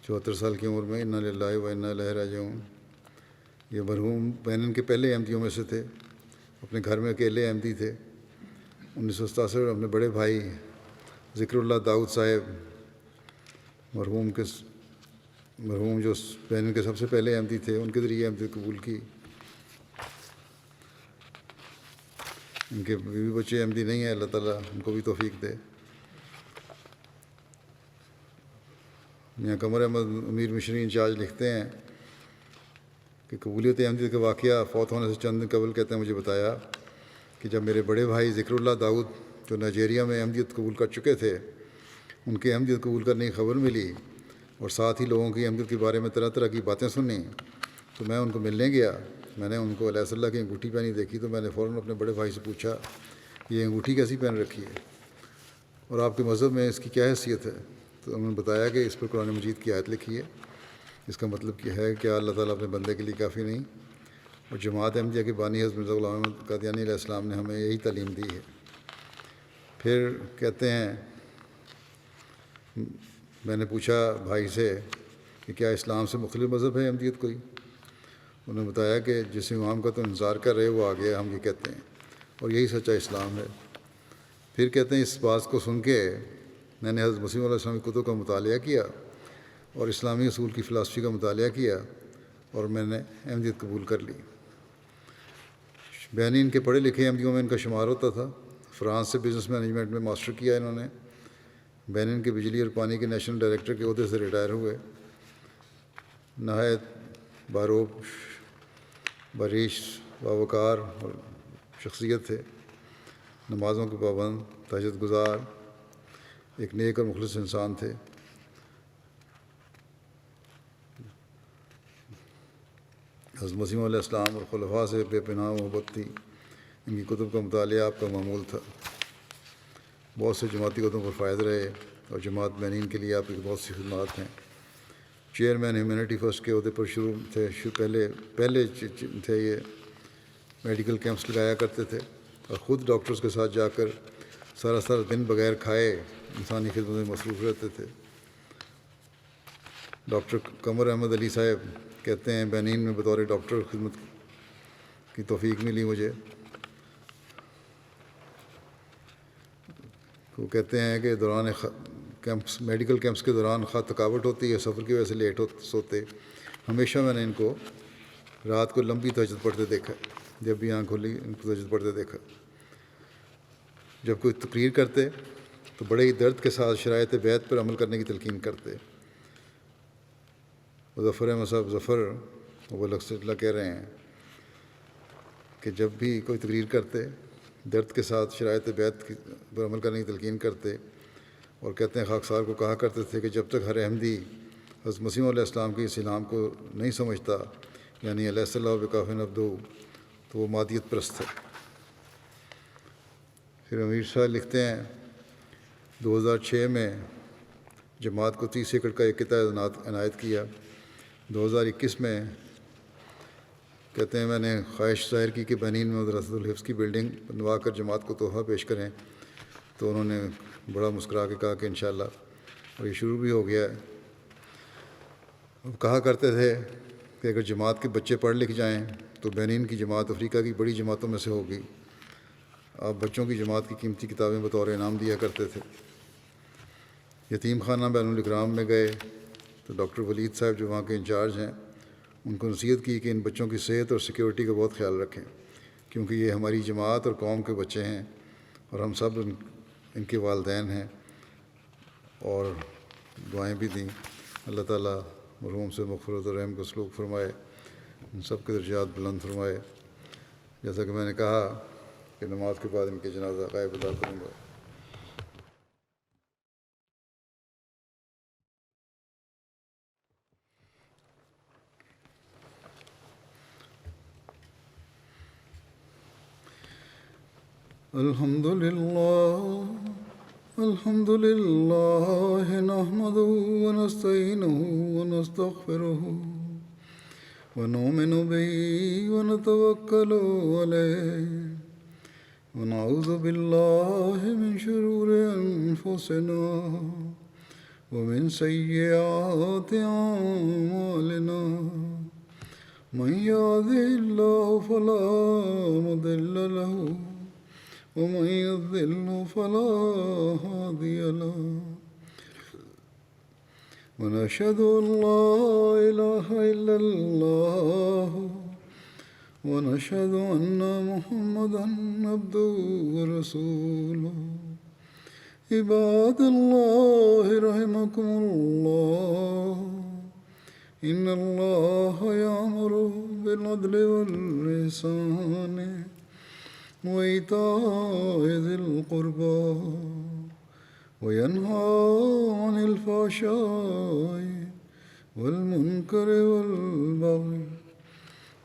74 سال کی عمر میں۔ انا للہ و انا الیہ راجعون۔ یہ مرحوم بینن کے پہلے احمدیوں میں سے تھے، اپنے گھر میں اکیلے احمدی تھے۔ 1987 میں اپنے بڑے بھائی ذکر اللہ داؤد صاحب مرحوم جو بینن کے سب سے پہلے احمدی تھے، ان کے ذریعے احمدیت قبول کی۔ ان کے بیوی بچے احمدی نہیں ہیں، اللہ تعالیٰ ان کو بھی توفیق دے۔ میاں قمر احمد امیر مشری انچارج لکھتے ہیں کہ قبولیت احمدیت کا واقعہ فوت ہونے سے چند دن قبل کہتے ہیں مجھے بتایا کہ جب میرے بڑے بھائی ذکر اللہ داؤد جو نائجیریا میں احمدیت قبول کر چکے تھے، ان کے احمدیت قبول کرنے کی خبر ملی اور ساتھ ہی لوگوں کی احمدیت کے بارے میں طرح طرح کی باتیں سنیں، تو میں ان کو ملنے گیا۔ میں نے ان کو علیہ صلی اللہ کی انگوٹھی پہنی دیکھی تو میں نے فوراً اپنے بڑے بھائی سے پوچھا یہ انگوٹھی کیسی پہن رکھی ہے اور آپ کے مذہب میں اس کی کیا حیثیت ہے؟ تو انہوں نے بتایا کہ اس پر قرآن مجید کی آیت لکھی ہے، اس کا مطلب کیا ہے کہ اللہ تعالیٰ اپنے بندے کے لیے کافی نہیں، اور جماعت احمدیہ کے بانی حضرت مرزا غلام احمد قادیانی علیہ السلام نے ہمیں یہی تعلیم دی ہے۔ پھر کہتے ہیں میں نے پوچھا بھائی سے کہ کیا اسلام سے مختلف مذہب ہے احمدیت کوئی؟ انہوں نے بتایا کہ جس امام کا تو انتظار کر رہے وہ آ گیا، ہم یہ کہتے ہیں، اور یہی سچا اسلام ہے۔ پھر کہتے ہیں اس بات کو سن کے میں نے حضرت مسیح علیہ السلام کی کتب کا مطالعہ کیا اور اسلامی اصول کی فلسفی کا مطالعہ کیا اور میں نے احمدیت قبول کر لی۔ بینین کے پڑھے لکھے احمدیوں میں ان کا شمار ہوتا تھا۔ فرانس سے بزنس مینجمنٹ میں ماسٹر کیا انہوں نے۔ بینین کے بجلی اور پانی کے نیشنل ڈائریکٹر کے عہدے سے ریٹائر ہوئے۔ نہایت باروب، باریش، باوقار اور شخصیت تھے، نمازوں کے پابند، تہجد گزار، ایک نیک اور مخلص انسان تھے۔ حضرت مسیح علیہ السلام اور خلفاء سے بے پناہ محبت تھی۔ ان کی کتب کا مطالعہ آپ کا معمول تھا۔ بہت سے جماعتی عہدوں پر فائز رہے اور جماعت بینین کے لیے آپ کی بہت سی خدمات ہیں۔ چیئرمین ہیومینٹی فرسٹ کے عہدے پر پہلے تھے، یہ میڈیکل کیمپس لگایا کرتے تھے اور خود ڈاکٹرز کے ساتھ جا کر سارا دن بغیر کھائے انسانی خدمت میں مصروف رہتے تھے۔ ڈاکٹر قمر احمد علی صاحب کہتے ہیں بینین میں بطور ڈاکٹر خدمت کی توفیق ملی مجھے۔ وہ کہتے ہیں کہ دوران میڈیکل کیمپس کے دوران خواہ تھکاوٹ ہوتی ہے، سفر کی وجہ سے لیٹ سوتے، ہمیشہ میں نے ان کو رات کو لمبی تہجد پڑھتے دیکھا۔ جب بھی آنکھ کھلی ان کو تہجد پڑھتے دیکھا۔ جب کوئی تقریر کرتے تو بڑے ہی درد کے ساتھ شرائط بیعت پر عمل کرنے کی تلقین کرتے۔ ظفر احمد صاحب ظفر وہ اللہ کہہ رہے ہیں کہ جب بھی کوئی تقریر کرتے درد کے ساتھ شرائط بیعت پر عمل کرنے کی تلقین کرتے، اور کہتے ہیں خاکسار کو کہا کرتے تھے کہ جب تک ہر احمدی حضرت مسیح علیہ السلام کے اس انعام کو نہیں سمجھتا، یعنی علیہ صلی اللہ بکاف عبدہ، تو وہ مادیت پرست ہے۔ پھر امیر صاحب لکھتے ہیں 2006 میں جماعت کو 30 ایکڑ کا ایک قطعہ عنایت کیا۔ 2021 میں کہتے ہیں میں نے خواہش ظاہر کی کہ بینین میں مدرسۃ الحفظ کی بلڈنگ بنوا کر جماعت کو تحفہ پیش کریں، تو انہوں نے بڑا مسکرا کے کہا کہ انشاءاللہ، اور یہ شروع بھی ہو گیا ہے۔ کہا کرتے تھے کہ اگر جماعت کے بچے پڑھ لکھ جائیں تو بینین کی جماعت افریقہ کی بڑی جماعتوں میں سے ہوگی۔ آپ بچوں کی جماعت کی قیمتی کتابیں بطور انعام دیا کرتے تھے۔ یتیم خانہ بین الاکرام میں گئے تو ڈاکٹر ولید صاحب جو وہاں کے انچارج ہیں، ان کو نصیحت کی کہ ان بچوں کی صحت اور سیکیورٹی کا بہت خیال رکھیں، کیونکہ یہ ہماری جماعت اور قوم کے بچے ہیں اور ہم سب ان کے والدین ہیں، اور دعائیں بھی دیں۔ اللہ تعالیٰ مرحوم سے مغفرت اور رحم کا سلوک فرمائے، ان سب کے درجات بلند فرمائے۔ جیسا کہ میں نے کہا کہ نماز کے بعد ان کے جنازہ غائب ادا کروں گا۔ الحمد للہ نحمده ونستعینه ونستغفره ونؤمن به ونتوکل علیہ ونعوذ باللہ من شرور انفسنا ومن سیئات اعمالنا من يهده الله فلا مضل له ومن يضلل فلا هادي له ونشهد أن لا إله إلا الله ونشهد أن محمدا عبده ورسوله عباد الله رحمكم الله إن الله يأمر بالعدل والإحسان وإيتاء ذي القربى وينهى عن الفحشاء والمنكر والبغي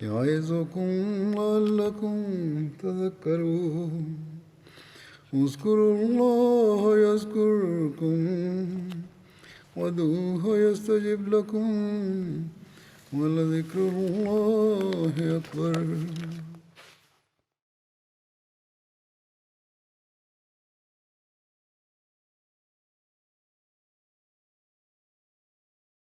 يعظكم لعلكم تذكرون اذكروا الله يذكركم وادعوه يستجب لكم ولذكر الله أكبر